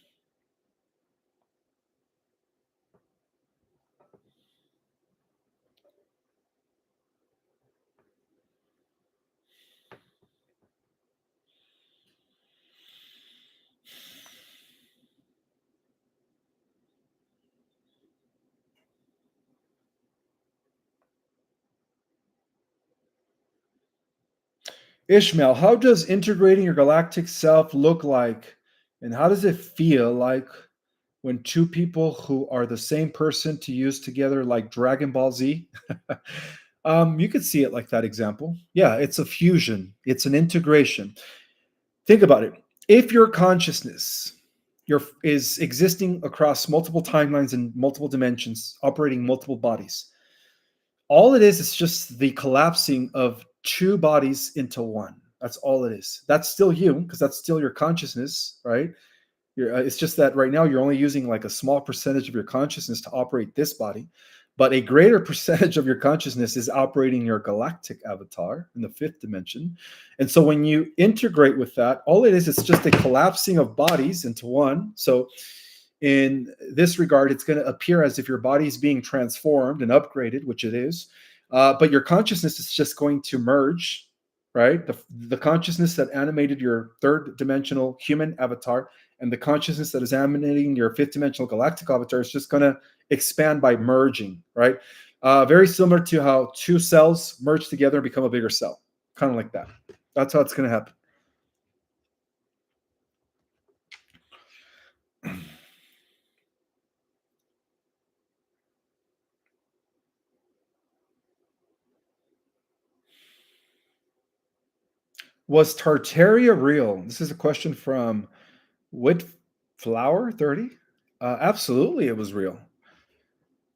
Speaker 1: Ishmael, how does integrating your galactic self look like? And how does it feel like when two people who are the same person to use together, like Dragon Ball Z? You could see it like that example. Yeah, it's a fusion, it's an integration. Think about it. If your consciousness is existing across multiple timelines and multiple dimensions, operating multiple bodies, all it is just the collapsing of two bodies into one. That's all it is. That's still you, because that's still your consciousness, right? It's just that right now you're only using like a small percentage of your consciousness to operate this body, but a greater percentage of your consciousness is operating your galactic avatar in the fifth dimension. And so when you integrate with that, all it is, it's just a collapsing of bodies into one. So in this regard, it's going to appear as if your body is being transformed and upgraded, which it is, but your consciousness is just going to merge, right? The consciousness that animated your third dimensional human avatar and the consciousness that is animating your fifth dimensional galactic avatar is just going to expand by merging, right? Very similar to how two cells merge together and become a bigger cell, kind of like that. That's how it's going to happen. Was Tartaria real? This is a question from Whitflower 30. Absolutely, it was real.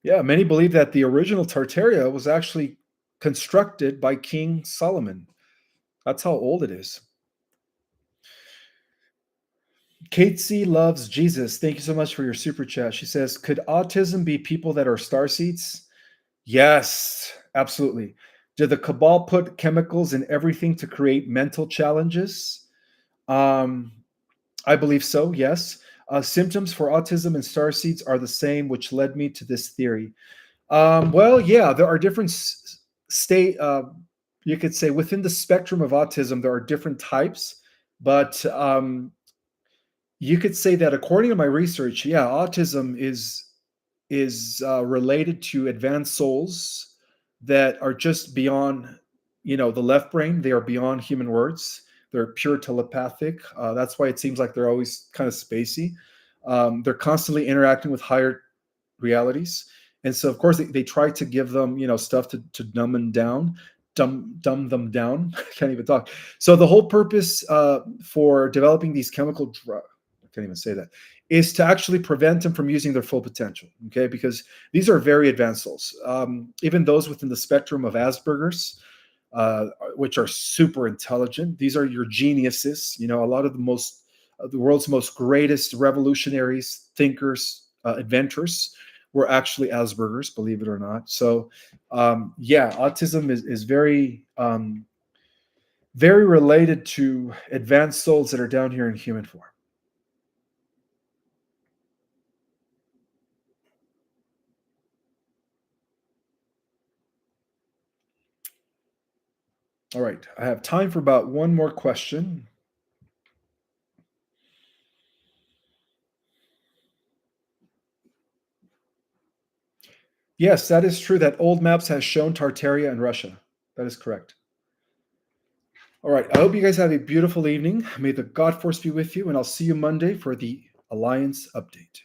Speaker 1: Yeah, many believe that the original Tartaria was actually constructed by King Solomon. That's how old it is. Kate C loves Jesus. Thank you so much for your super chat. She says, "Could autism be people that are starseeds?" Yes, absolutely. Did the cabal put chemicals in everything to create mental challenges? Um, I believe so, yes. Symptoms for autism and starseeds are the same, which led me to this theory. Well, yeah, there are different state. You could say within the spectrum of autism, there are different types, but you could say that according to my research, yeah, autism is related to advanced souls that are just beyond, the left brain. They are beyond human words. They're pure telepathic. That's why it seems like they're always kind of spacey. They're constantly interacting with higher realities, and so of course they try to give them stuff to numb them down. dumb them down. I can't even talk. So the whole purpose for developing these chemical drugs, I can't even say that, is to actually prevent them from using their full potential. Okay, because these are very advanced souls. Even those within the spectrum of Asperger's, which are super intelligent. These are your geniuses. You know, a lot of the world's most greatest revolutionaries, thinkers, inventors were actually Asperger's, believe it or not. So, yeah, autism is very related to advanced souls that are down here in human form. All right, I have time for about one more question. Yes, that is true that old maps has shown Tartaria and Russia. That is correct. All right, I hope you guys have a beautiful evening. May the God Force be with you, and I'll see you Monday for the Alliance update.